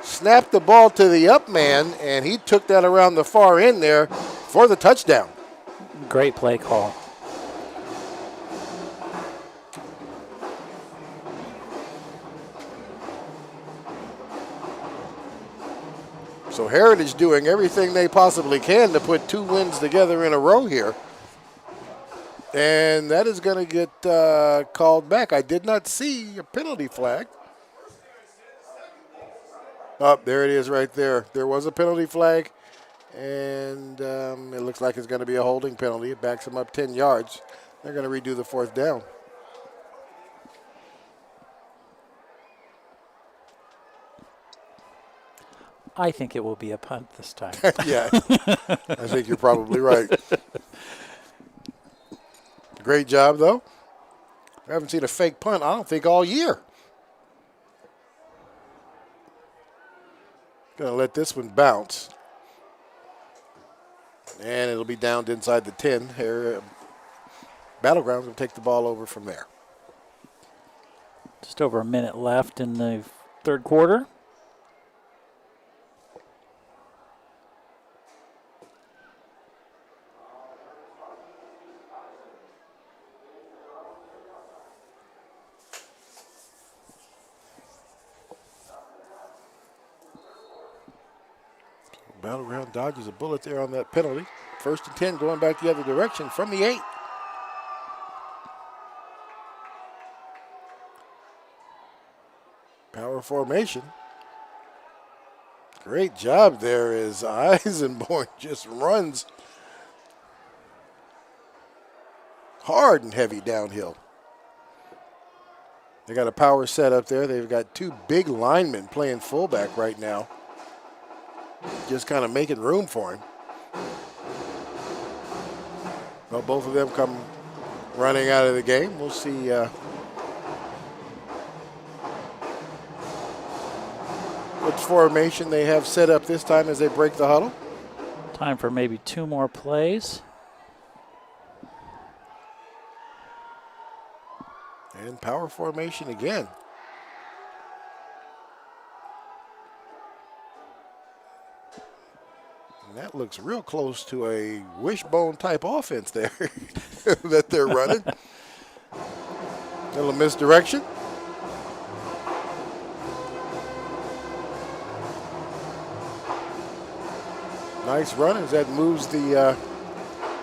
Snapped the ball to the up man, and he took that around the far end there for the touchdown. Great play call. So Heritage doing everything they possibly can to put 2 wins together in a row here. And that is going to get called back. I did not see a penalty flag. Oh, there it is right there. There was a penalty flag, and it looks like it's going to be a holding penalty. It backs them up 10 yards. They're going to redo the fourth down. I think it will be a punt this time. Yeah, I think you're probably right. Great job, though. I haven't seen a fake punt, I don't think, all year. Going to let this one bounce. And it'll be downed inside the 10. Here, Battlegrounds will take the ball over from there. Just over a minute left in the third quarter. Battleground dodges a bullet there on that penalty. 1st and 10 going back the other direction from the 8. Power formation. Great job there as Eisenborn just runs hard and heavy downhill. They got a power set up there. They've got 2 big linemen playing fullback right now. just kind of making room for him. Well, both of them come running out of the game. We'll see which formation they have set up this time as they break the huddle. Time for maybe 2 more plays. And power formation again. And that looks real close to a wishbone type offense there that they're running. Little misdirection. Nice run as that moves the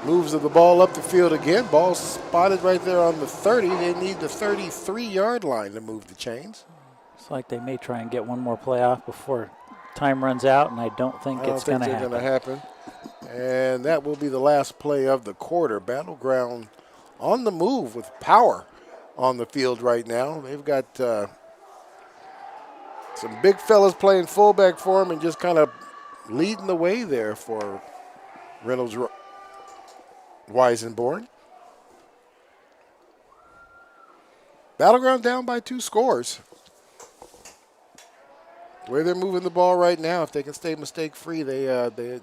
moves of the ball up the field again. Ball spotted right there on the 30. They need the 33-yard line to move the chains. It's like they may try and get one more play off before time runs out, and I don't think it's going to happen. And that will be the last play of the quarter. Battleground on the move with power on the field right now. They've got some big fellas playing fullback for them and just kind of leading the way there for Reynolds Weisenborn. Battleground down by 2 scores. The way they're moving the ball right now, if they can stay mistake-free, they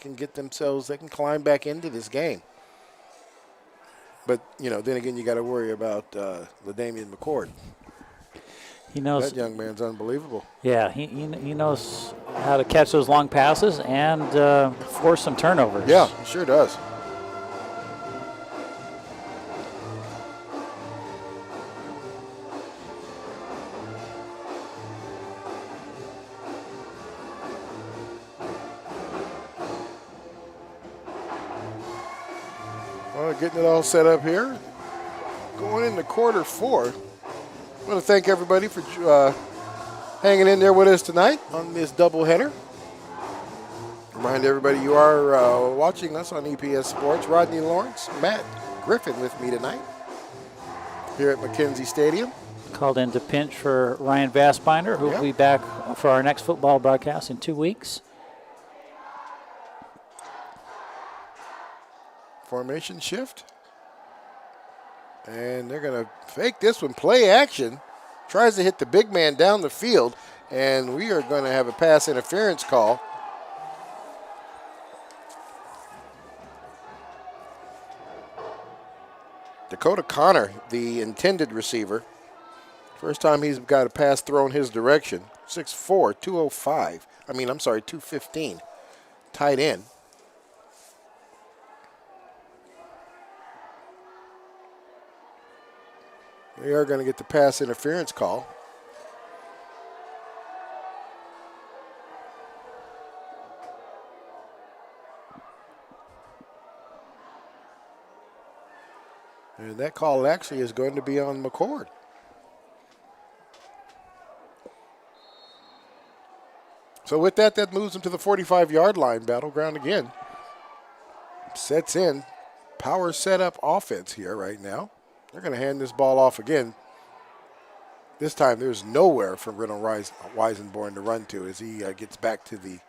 can get themselves, they can climb back into this game. But, you know, then again, you got to worry about LaDamian McCord. He knows that young man's unbelievable. Yeah, he knows how to catch those long passes and force some turnovers. Yeah, he sure does. Well, getting it all set up here. Going into quarter 4. I want to thank everybody for hanging in there with us tonight on this doubleheader. Remind everybody you are watching us on EPS Sports. Rodney Lawrence, Matt Griffin with me tonight here at McKenzie Stadium. Called in to pinch for Ryan Vassbinder, who will be back for our next football broadcast in 2 weeks. Formation shift. And they're going to fake this one. Play action. Tries to hit the big man down the field. And we are going to have a pass interference call. Dakota Connor, the intended receiver. First time he's got a pass thrown his direction. 6'4", 205. 215. Tight end. They are going to get the pass interference call. And that call actually is going to be on McCord. So with that, that moves them to the 45-yard line. Battleground again. Sets in. Power setup offense here right now. They're going to hand this ball off again. This time there's nowhere for Reynolds Weisenborn to run to as he gets back to the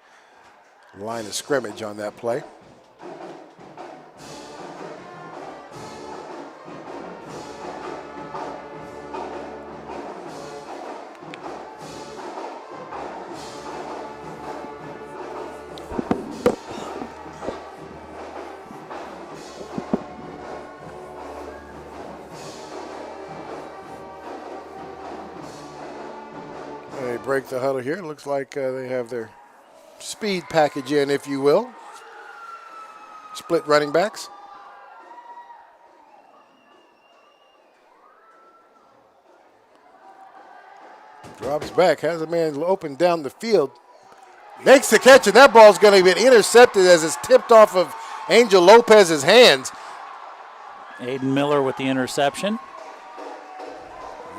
line of scrimmage on that play. Break the huddle here. It looks like they have their speed package in, if you will. Split running backs. Drops back, has a man open down the field. Makes the catch, and that ball's going to be intercepted as it's tipped off of Angel Lopez's hands. Aiden Miller with the interception.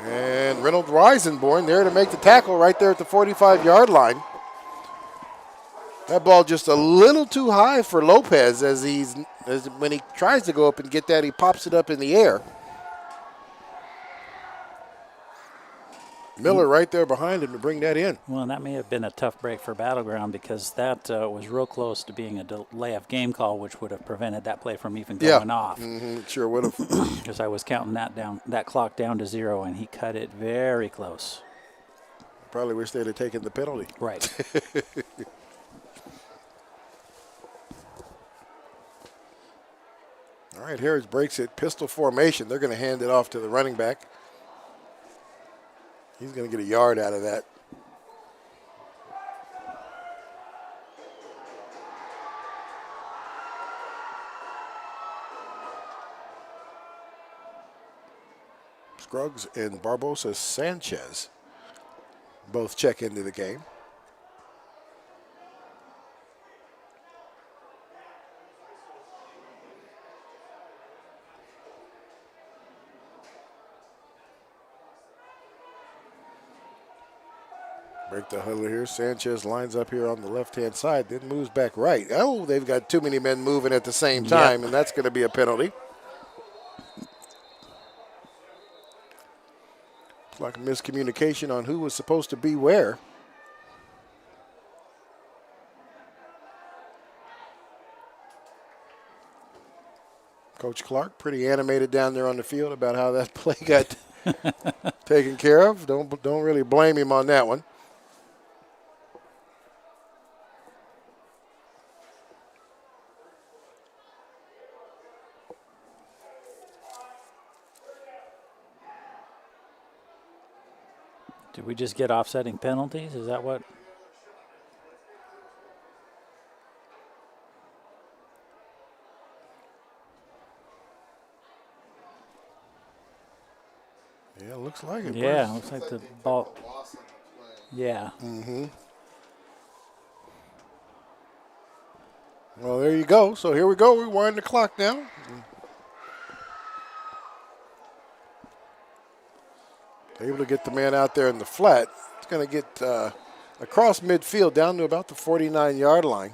And Reynolds Weisenborn there to make the tackle right there at the 45-yard line. That ball just a little too high for Lopez as when he tries to go up and get that, he pops it up in the air. Miller right there behind him to bring that in. Well, and that may have been a tough break for Battleground because that was real close to being a delay of game call, which would have prevented that play from even going off. It sure would have. Because I was counting that clock down to 0, and he cut it very close. Probably wish they'd have taken the penalty. Right. All right, Heritage breaks it. Pistol formation. They're going to hand it off to the running back. He's going to get a yard out of that. Scruggs and Barbosa Sanchez both check into the game. Break the huddle here. Sanchez lines up here on the left-hand side, then moves back right. Oh, they've got too many men moving at the same time, and that's going to be a penalty. It's like a miscommunication on who was supposed to be where. Coach Clark pretty animated down there on the field about how that play got taken care of. Don't really blame him on that one. Did we just get offsetting penalties? Is that what? Yeah, looks like it. Yeah, looks like the ball. Yeah. Mm-hmm. Well, there you go. So here we go. We wind the clock now. Able to get the man out there in the flat. It's going to get across midfield down to about the 49-yard line.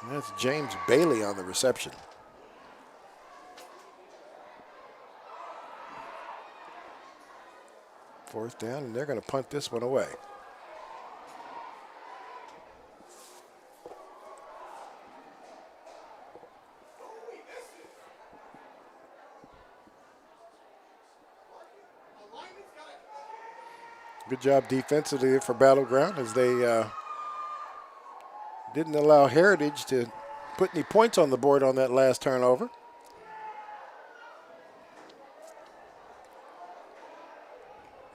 And that's James Bailey on the reception. Fourth down, and they're going to punt this one away. Good job defensively for Battleground as they didn't allow Heritage to put any points on the board on that last turnover.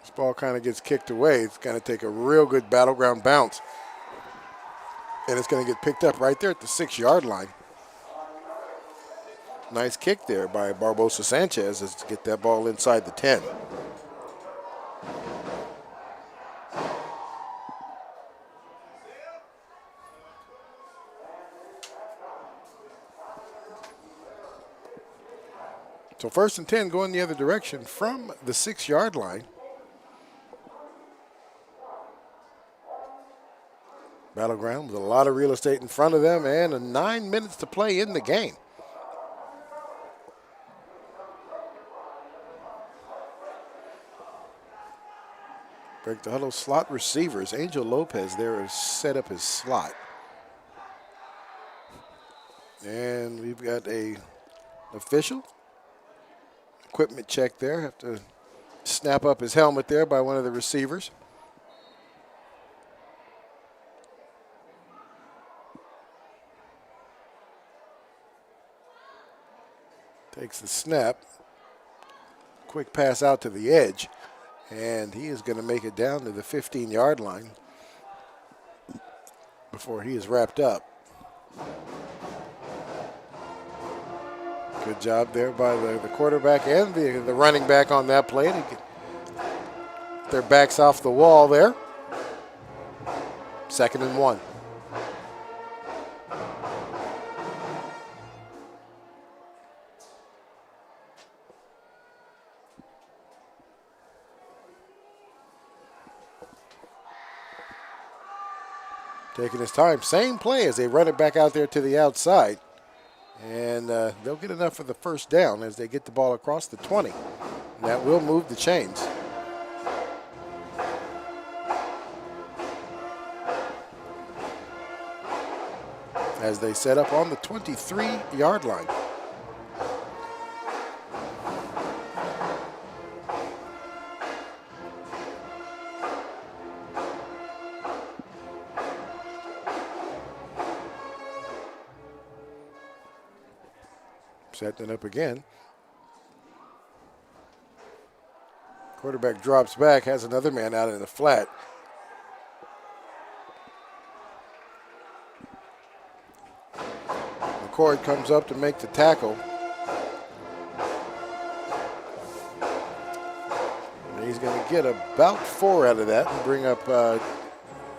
This ball kind of gets kicked away. It's going to take a real good Battleground bounce. And it's going to get picked up right there at the 6-yard line. Nice kick there by Barbosa Sanchez as to get that ball inside the 10. So 1st and 10 going the other direction from the 6-yard line. Battleground with a lot of real estate in front of them and 9 minutes to play in the game. Break the huddle slot receivers. Angel Lopez there is set up his slot. And we've got a official. Equipment check there. Have to snap up his helmet there by one of the receivers. Takes the snap. Quick pass out to the edge. And he is going to make it down to the 15-yard line before he is wrapped up. Good job there by the quarterback and the running back on that play to get their backs off the wall there. 2nd and 1. Taking his time. Same play as they run it back out there to the outside. And they'll get enough for the first down as they get the ball across the 20. And that will move the chains. As they set up on the 23-yard line. Setting it up again. Quarterback drops back, has another man out in the flat. McCord comes up to make the tackle. And he's going to get about 4 out of that and bring up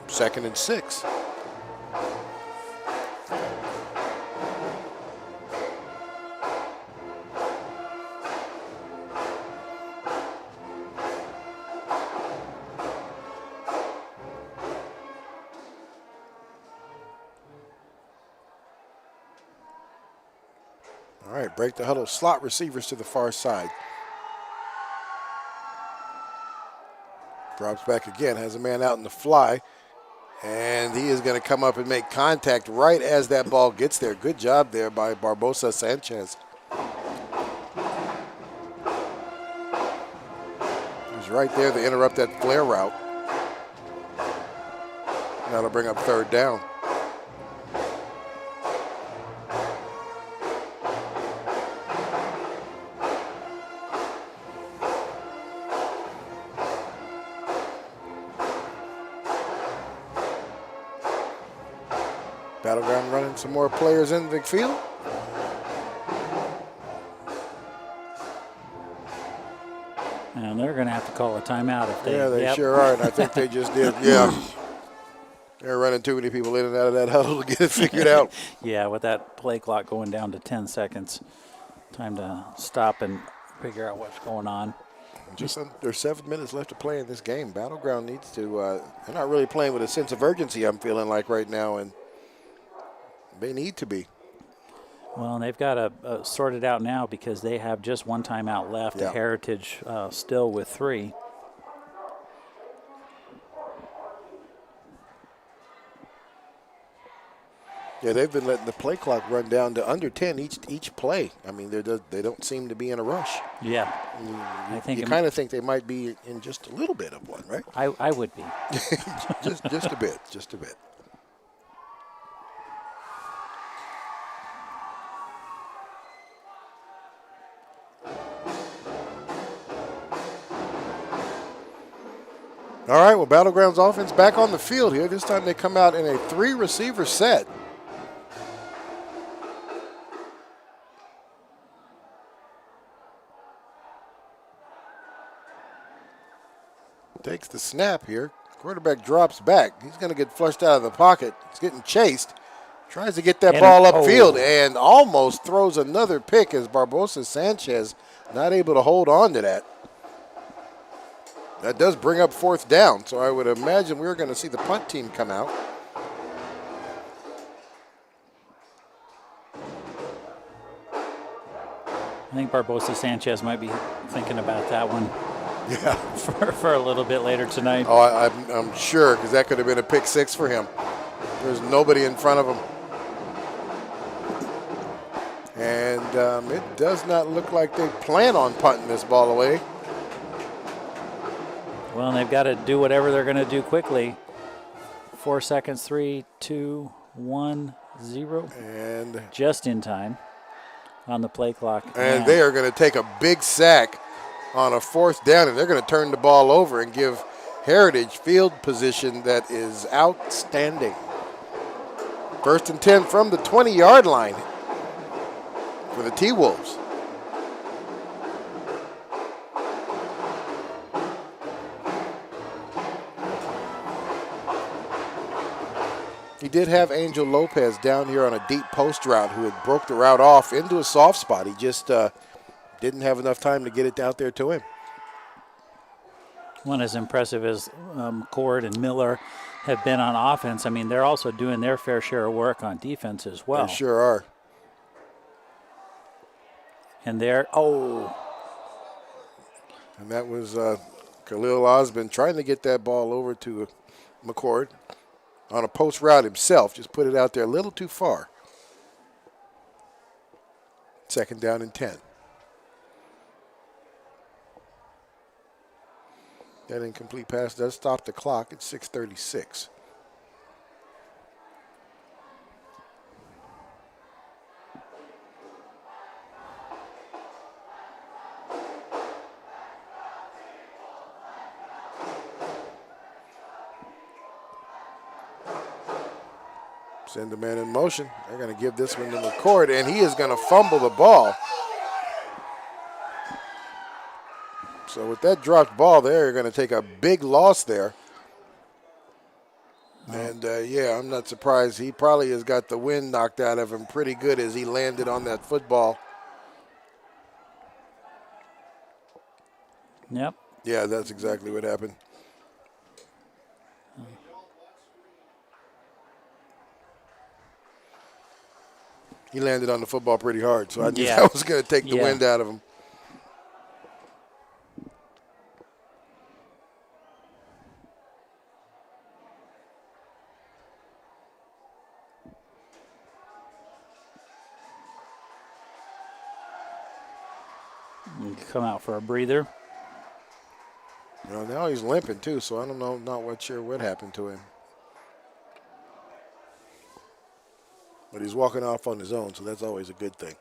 2nd and 6. All right, break the huddle. Slot receivers to the far side. Drops back again, has a man out in the fly. And he is going to come up and make contact right as that ball gets there. Good job there by Barbosa Sanchez. He's right there to interrupt that flare route. That'll bring up 3rd down. Battleground running some more players in the field. And they're going to have to call a timeout if they. Yeah, they sure are, and I think they just did. Yeah. They're running too many people in and out of that huddle to get it figured out. Yeah, with that play clock going down to 10 seconds. Time to stop and figure out what's going on. There's 7 minutes left to play in this game. Battleground needs to, they're not really playing with a sense of urgency, I'm feeling like right now, and they need to be. Well, they've got to sort it out now because they have just 1 timeout left. Yeah. Heritage still with 3. Yeah, they've been letting the play clock run down to under 10 each play. I mean, they don't seem to be in a rush. Yeah. I think you kind of think they might be in just a little bit of one, right? I would be. just a bit, just a bit. All right, well, Battlegrounds offense back on the field here. This time they come out in a 3-receiver set. Takes the snap here. Quarterback drops back. He's going to get flushed out of the pocket. He's getting chased. Tries to get that ball upfield and almost throws another pick as Barbosa Sanchez not able to hold on to that. That does bring up 4th down, so I would imagine we're going to see the punt team come out. I think Barbosa Sanchez might be thinking about that one. Yeah, for a little bit later tonight. Oh, I'm sure, because that could have been a pick 6 for him. There's nobody in front of him. And it does not look like they plan on punting this ball away. Well, they've got to do whatever they're going to do quickly. 4 seconds, 3, 2, 1, 0. And just in time on the play clock. And they are going to take a big sack on a 4th down, and they're going to turn the ball over and give Heritage field position that is outstanding. 1st and 10 from the 20-yard line for the T-Wolves. He did have Angel Lopez down here on a deep post route who had broke the route off into a soft spot. He just didn't have enough time to get it out there to him. One as impressive as Cord and Miller have been on offense. I mean, they're also doing their fair share of work on defense as well. They sure are. And there, oh. And that was Khalil Osmond trying to get that ball over to McCord on a post route himself. Just put it out there a little too far. 2nd down and 10. That incomplete pass does stop the clock at 6:36. Send the man in motion. They're going to give this one to McCord, and he is going to fumble the ball. So with that dropped ball there, you're going to take a big loss there. And, yeah, I'm not surprised. He probably has got the wind knocked out of him pretty good as he landed on that football. Yep. Yeah, that's exactly what happened. He landed on the football pretty hard, so I knew that was going to take the wind out of him. Come out for a breather. Well, now he's limping too, so I don't know, not sure what happened to him. But he's walking off on his own, so that's always a good thing.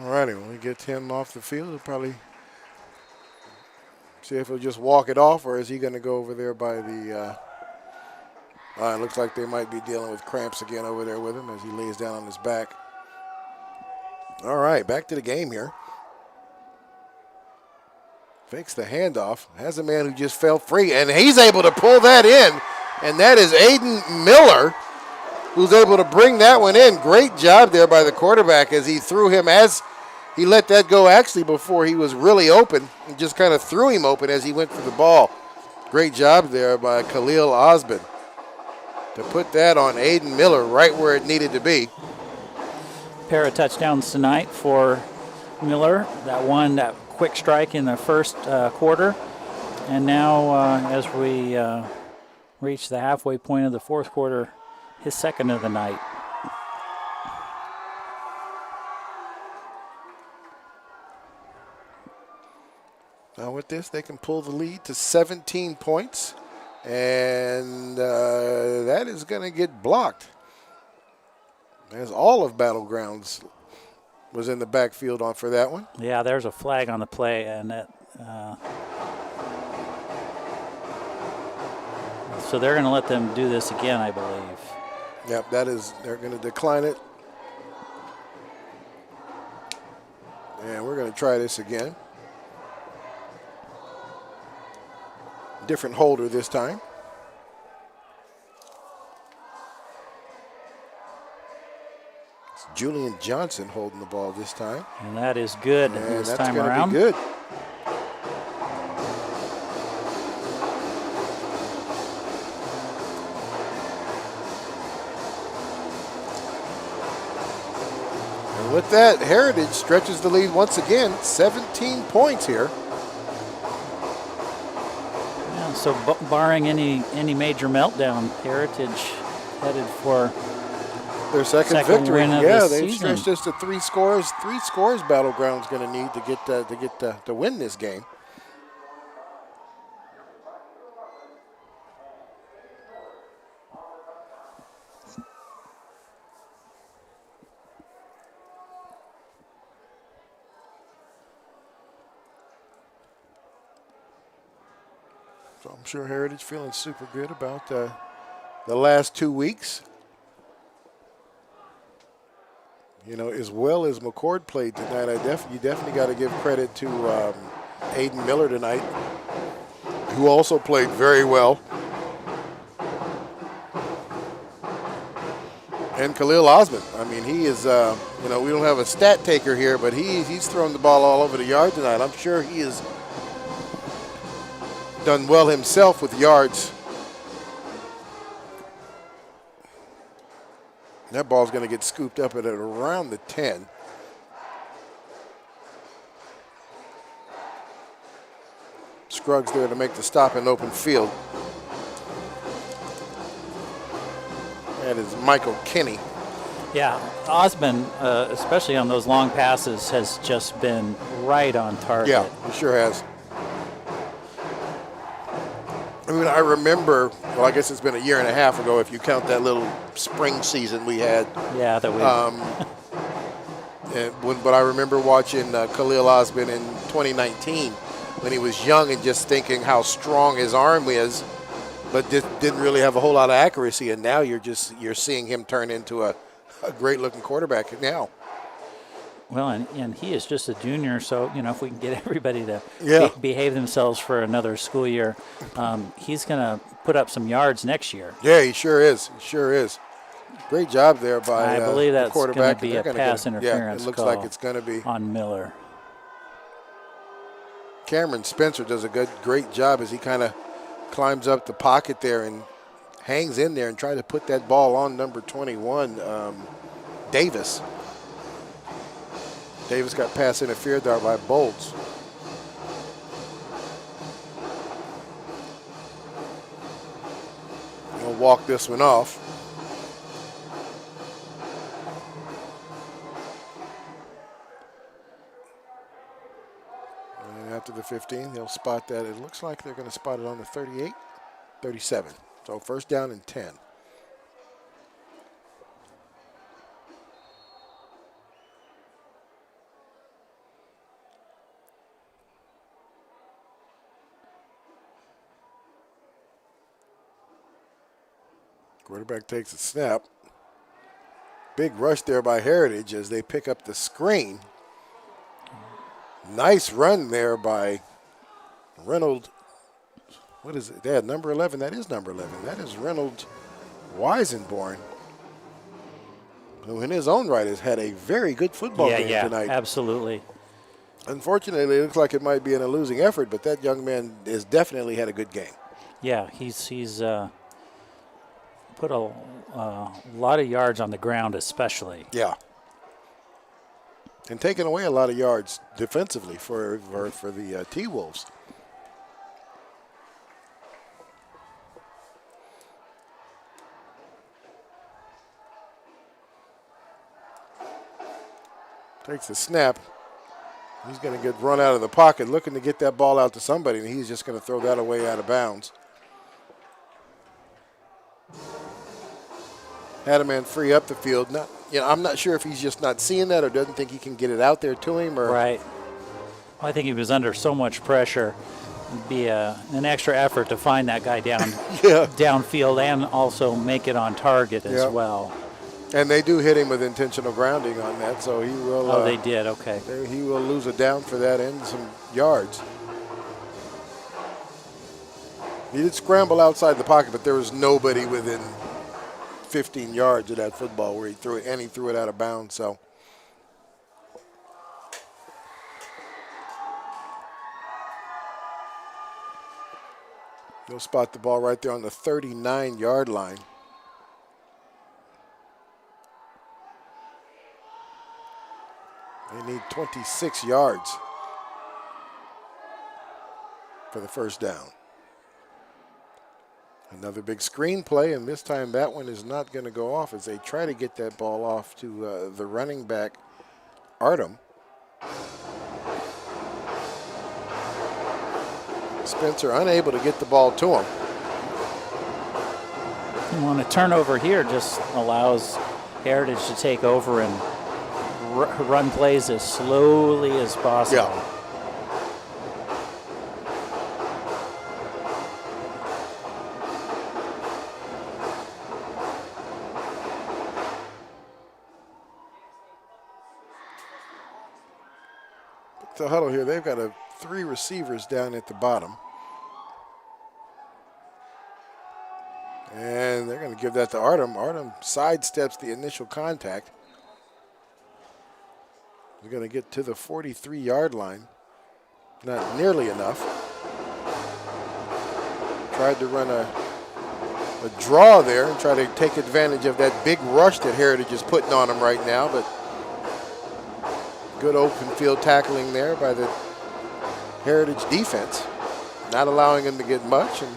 All righty, when we get him off the field, he'll probably see if he'll just walk it off, or is he going to go over there by the it looks like they might be dealing with cramps again over there with him as he lays down on his back. All right, back to the game here. Fakes the handoff. Has a man who just fell free, and he's able to pull that in, and that is Aiden Miller, who's able to bring that one in. Great job there by the quarterback as he threw him, as he let that go actually before he was really open, and just kind of threw him open as he went for the ball. Great job there by Khalil Osmond to put that on Aiden Miller right where it needed to be. Pair of touchdowns tonight for Miller. That quick strike in the first quarter. And now as we reach the halfway point of the fourth quarter, his second of the night. Now with this, they can pull the lead to 17 points. And that is going to get blocked, as all of Battlegrounds was in the backfield for that one. Yeah, there's a flag on the play, and that, so they're going to let them do this again, I believe. Yep, they're going to decline it. And we're going to try this again. Different holder this time. It's Julian Johnson holding the ball this time. And that is good this time around. Be good. And with that, Heritage stretches the lead once again, 17 points here. So barring any major meltdown, Heritage headed for their second victory. Win of yeah, the they've season. stretched this to 3 scores. 3 scores Battleground's going to need to win this game. So I'm sure Heritage feeling super good about the last 2 weeks. You know, as well as McCord played tonight, you definitely got to give credit to Aiden Miller tonight, who also played very well. And Khalil Osman. I mean, he is, we don't have a stat taker here, but he's thrown the ball all over the yard tonight. I'm sure he has done well himself with yards. That ball's going to get scooped up at around the 10. Scruggs there to make the stop in open field. That is Michael Kinney. Yeah, Osman, especially on those long passes, has just been right on target. Yeah, he sure has. I mean, I remember, well, I guess it's been a year and a half ago if you count that little spring season we had. Yeah, that we. But I remember watching Khalil Osman in 2019 when he was young and just thinking how strong his arm is, but didn't really have a whole lot of accuracy. And now you're seeing him turn into a great-looking quarterback now. Well, and he is just a junior, so, if we can get everybody to behave themselves for another school year, he's going to put up some yards next year. Yeah, he sure is. He sure is. Great job there by I believe the that's quarterback. going to be a pass interference. Yeah, it looks call like it's going to be. On Miller. Cameron Spencer does a great job as he kind of climbs up the pocket there and hangs in there and tries to put that ball on number 21, Davis. Davis got pass interfered there by Bolts. He'll walk this one off. And after the 15, they'll spot that. It looks like they're going to spot it on the 38, 37. So first down and 10. Quarterback takes a snap. Big rush there by Heritage as they pick up the screen. Nice run there by Reynolds. What is it? They had number 11. That is number 11. That is Reynolds Weisenborn, who in his own right has had a very good football game tonight. Absolutely. Unfortunately, it looks like it might be in a losing effort, but that young man has definitely had a good game. Yeah, he's put a lot of yards on the ground, especially. Yeah. And taken away a lot of yards defensively for the T-Wolves. Takes the snap. He's going to get run out of the pocket, looking to get that ball out to somebody, and he's just going to throw that away out of bounds. Had a man free up the field. I'm not sure if he's just not seeing that or doesn't think he can get it out there to him. Or right. Well, I think he was under so much pressure. It'd be an extra effort to find that guy downfield and also make it on target as well. And they do hit him with intentional grounding on that, so he will. Oh, they did. Okay. He will lose a down for that and some yards. He did scramble outside the pocket, but there was nobody within 15 yards of that football where he threw it, and he threw it out of bounds. So they'll spot the ball right there on the 39-yard line. They need 26 yards for the first down. Another big screen play, and this time that one is not going to go off as they try to get that ball off to the running back, Artem. Spencer unable to get the ball to him. You want a turnover here, just allows Heritage to take over and run plays as slowly as possible. Yeah. The huddle here, they've got 3 receivers down at the bottom. And they're going to give that to Artem. Artem sidesteps the initial contact. They're going to get to the 43-yard line. Not nearly enough. Tried to run a draw there and try to take advantage of that big rush that Heritage is putting on them right now, but good open field tackling there by the Heritage defense, not allowing them to get much, and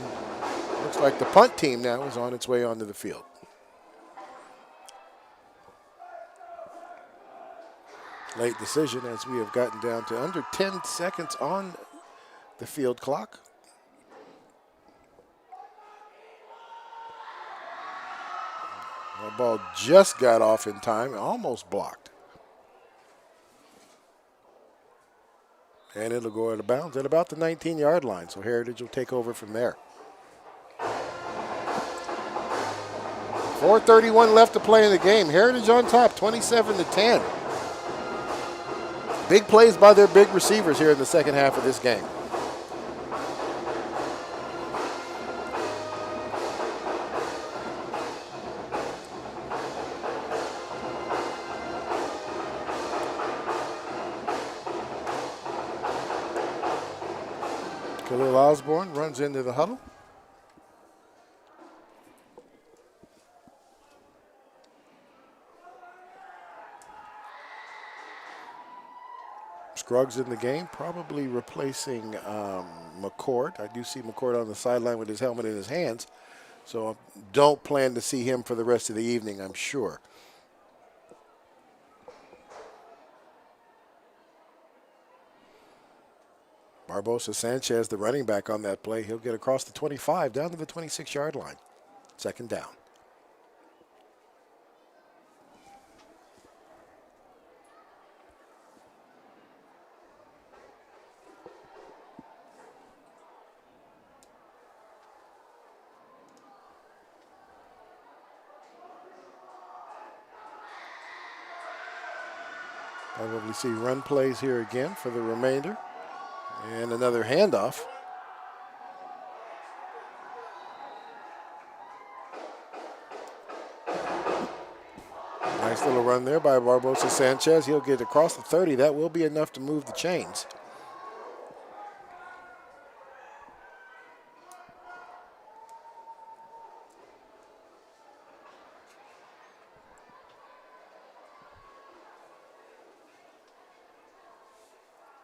looks like the punt team now is on its way onto the field. Late decision as we have gotten down to under 10 seconds on the field clock. That ball just got off in time, almost blocked. And it'll go out of bounds at about the 19-yard line, so Heritage will take over from there. 4:31 left to play in the game. Heritage on top, 27-10. Big plays by their big receivers here in the second half of this game. Khalil Osborne runs into the huddle. Scruggs in the game, probably replacing McCord. I do see McCord on the sideline with his helmet in his hands, so don't plan to see him for the rest of the evening, I'm sure. Barbosa Sanchez, the running back on that play, he'll get across the 25 down to the 26-yard line. Second down. Probably see run plays here again for the remainder. And another handoff. Nice little run there by Barbosa Sanchez. He'll get across the 30. That will be enough to move the chains.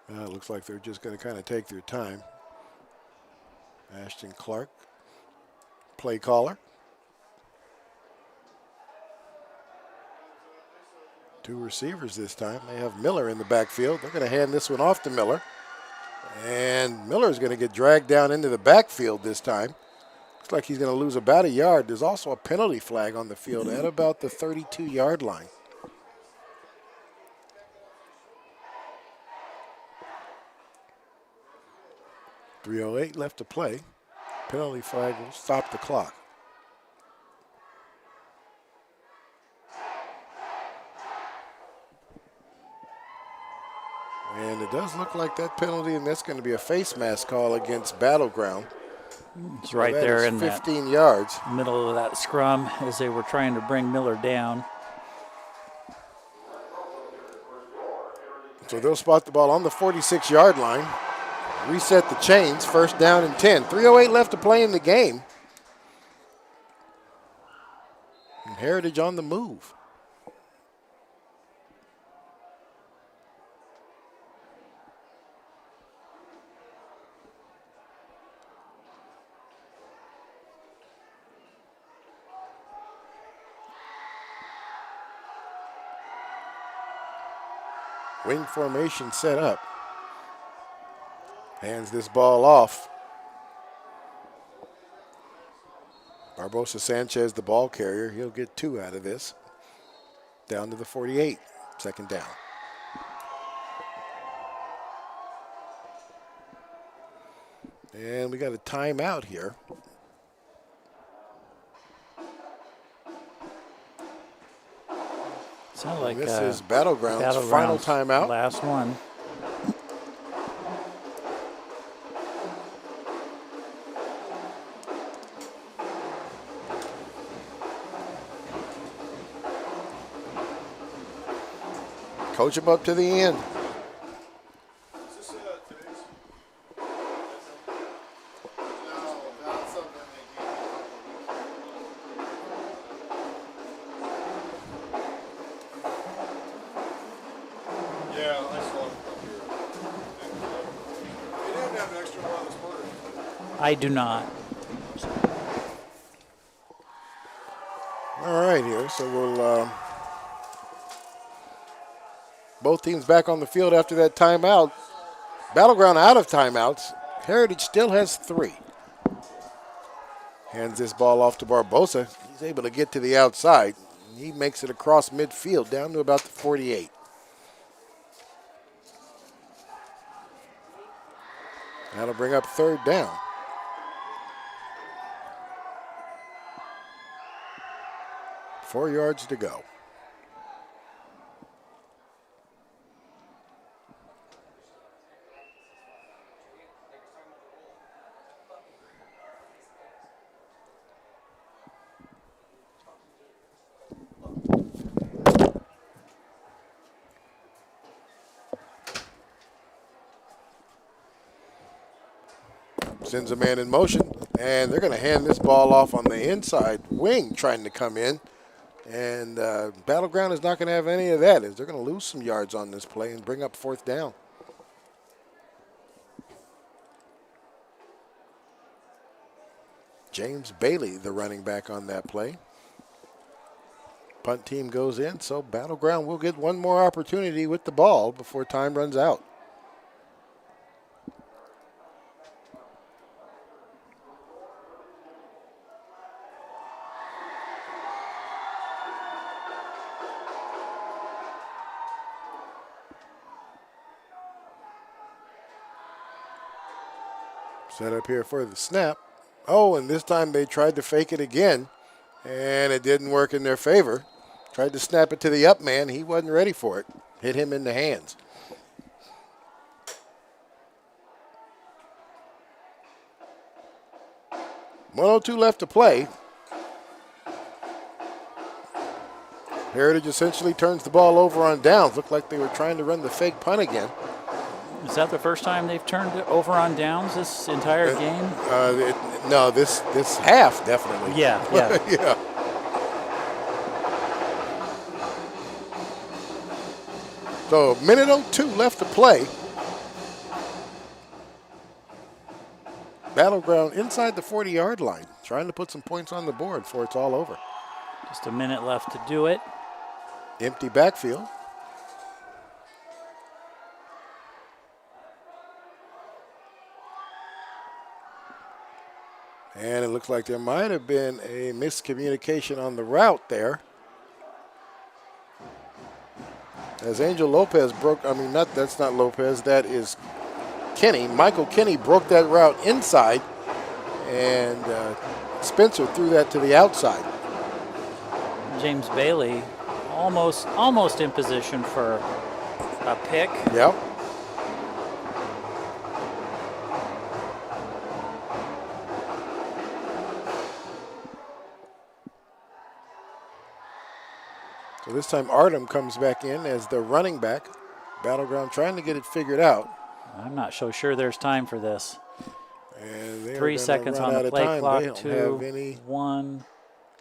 It looks like they're just going to kind of take their time. Ashton Clark, play caller. Two receivers this time. They have Miller in the backfield. They're going to hand this one off to Miller. And Miller's going to get dragged down into the backfield this time. Looks like he's going to lose about a yard. There's also a penalty flag on the field at about the 32-yard line. .308 left to play. Penalty flag will stop the clock. And it does look like that penalty, and that's going to be a face mask call against Battleground. It's right there in 15 yards. Middle of that scrum as they were trying to bring Miller down. So they'll spot the ball on the 46-yard line. Reset the chains, first down and 10. 3:08 left to play in the game. And Heritage on the move. Wing formation set up. Hands this ball off. Barbosa Sanchez, the ball carrier. He'll get 2 out of this. Down to the 48. Second down. And we got a timeout here. Sounds like this is Battleground's final timeout. Last one. Coach him up to the end. I do not. All right, here. So we'll both teams back on the field after that timeout. Battleground out of timeouts. Heritage still has 3. Hands this ball off to Barbosa. He's able to get to the outside. He makes it across midfield down to about the 48. That'll bring up 3rd down. Four yards to go. Sends a man in motion, and they're going to hand this ball off on the inside wing, trying to come in. And Battleground is not going to have any of that. They're going to lose some yards on this play and bring up 4th down. James Bailey, the running back on that play. Punt team goes in, so Battleground will get one more opportunity with the ball before time runs out. Set up here for the snap. Oh, and this time they tried to fake it again, and it didn't work in their favor. Tried to snap it to the up man. He wasn't ready for it. Hit him in the hands. .102 left to play. Heritage essentially turns the ball over on downs. Looked like they were trying to run the fake punt again. Is that the first time they've turned it over on downs this entire game? No, this half definitely. Yeah. Yeah. So minute 02 left to play. Battleground inside the 40-yard line, trying to put some points on the board before it's all over. Just a minute left to do it. Empty backfield. And it looks like there might have been a miscommunication on the route there. As Angel Lopez that's not Lopez, that is Kenny. Michael Kenny broke that route inside, and Spencer threw that to the outside. James Bailey almost in position for a pick. Yep. So this time Artem comes back in as the running back. Battleground trying to get it figured out. I'm not so sure there's time for this. And 3 seconds on the play clock. 2, 1.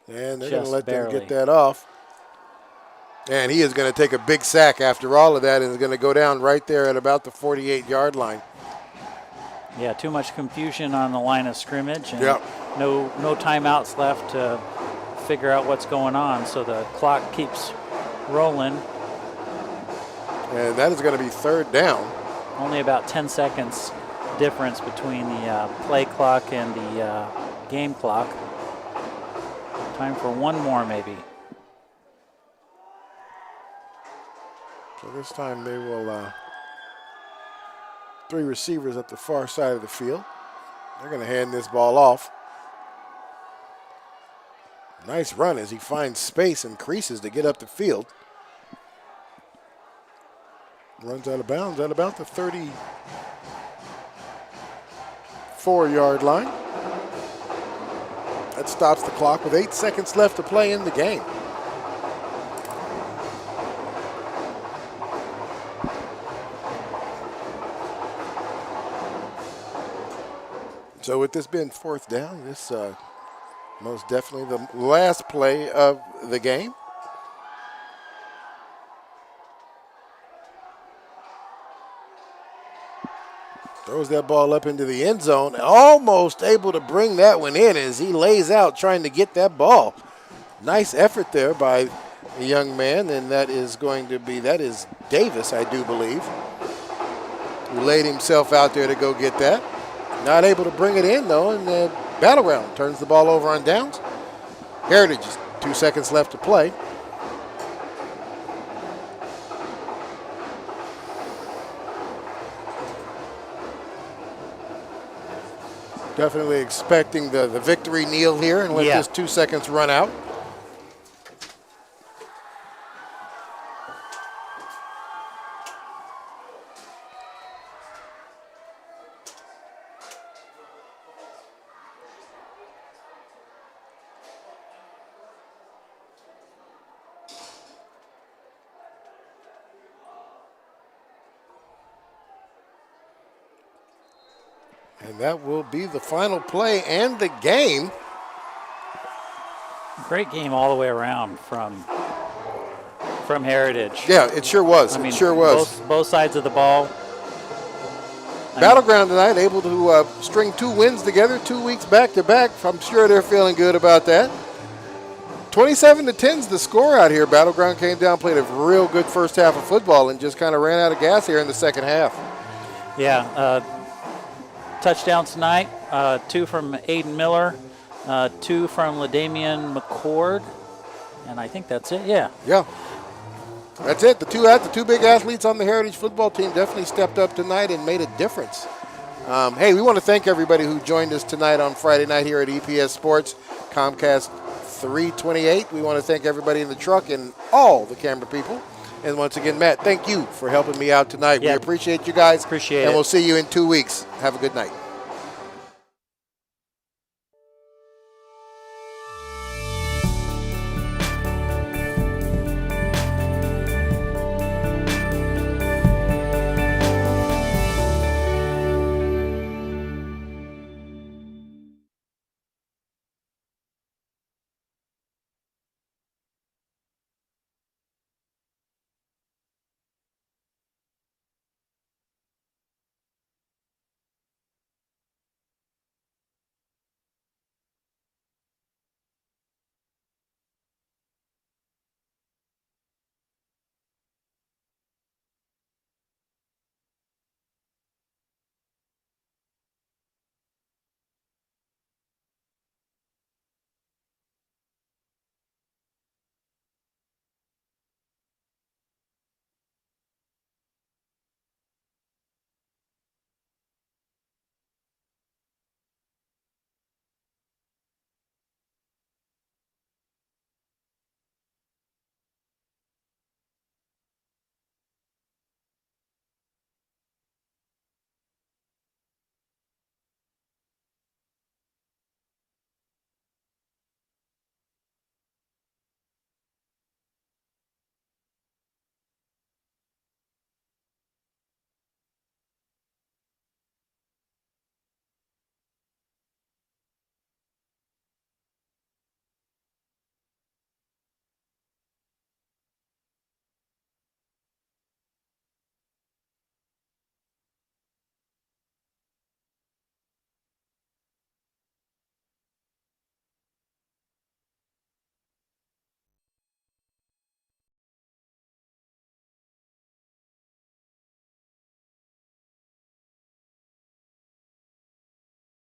And they're going to let them get that off. And he is going to take a big sack after all of that and is going to go down right there at about the 48-yard line. Yeah, too much confusion on the line of scrimmage. And yep. No timeouts left to figure out what's going on. So the clock keeps rolling. And that is going to be 3rd down. Only about 10 seconds difference between the play clock and the game clock. Time for one more, maybe. So this time they will 3 receivers at the far side of the field. They're going to hand this ball off. Nice run as he finds space and creases to get up the field. Runs out of bounds at about the 34-yard line. That stops the clock with 8 seconds left to play in the game. So with this being 4th down, this most definitely the last play of the game. Throws that ball up into the end zone, almost able to bring that one in as he lays out trying to get that ball. Nice effort there by the young man, and that is Davis, I do believe, who laid himself out there to go get that. Not able to bring it in, though, and the Battleground turns the ball over on downs. Heritage, 2 seconds left to play. Definitely expecting the victory kneel here and let this 2 seconds run out. And that will be the final play and the game. Great game all the way around from Heritage. Yeah, it sure was. It sure was. Both sides of the ball. Battleground tonight, able to string 2 wins together, 2 weeks back to back. I'm sure they're feeling good about that. 27-10 is the score out here. Battleground came down, played a real good first half of football, and just kind of ran out of gas here in the second half. Yeah. Touchdowns tonight, 2 from Aiden Miller, 2 from LaDamian McCord, and I think that's it, yeah. Yeah, that's it. The two big athletes on the Heritage football team definitely stepped up tonight and made a difference. Hey, we want to thank everybody who joined us tonight on Friday night here at EPS Sports, Comcast 328. We want to thank everybody in the truck and all the camera people. And once again, Matt, thank you for helping me out tonight. We appreciate you guys. Appreciate it. And we'll see you in 2 weeks. Have a good night.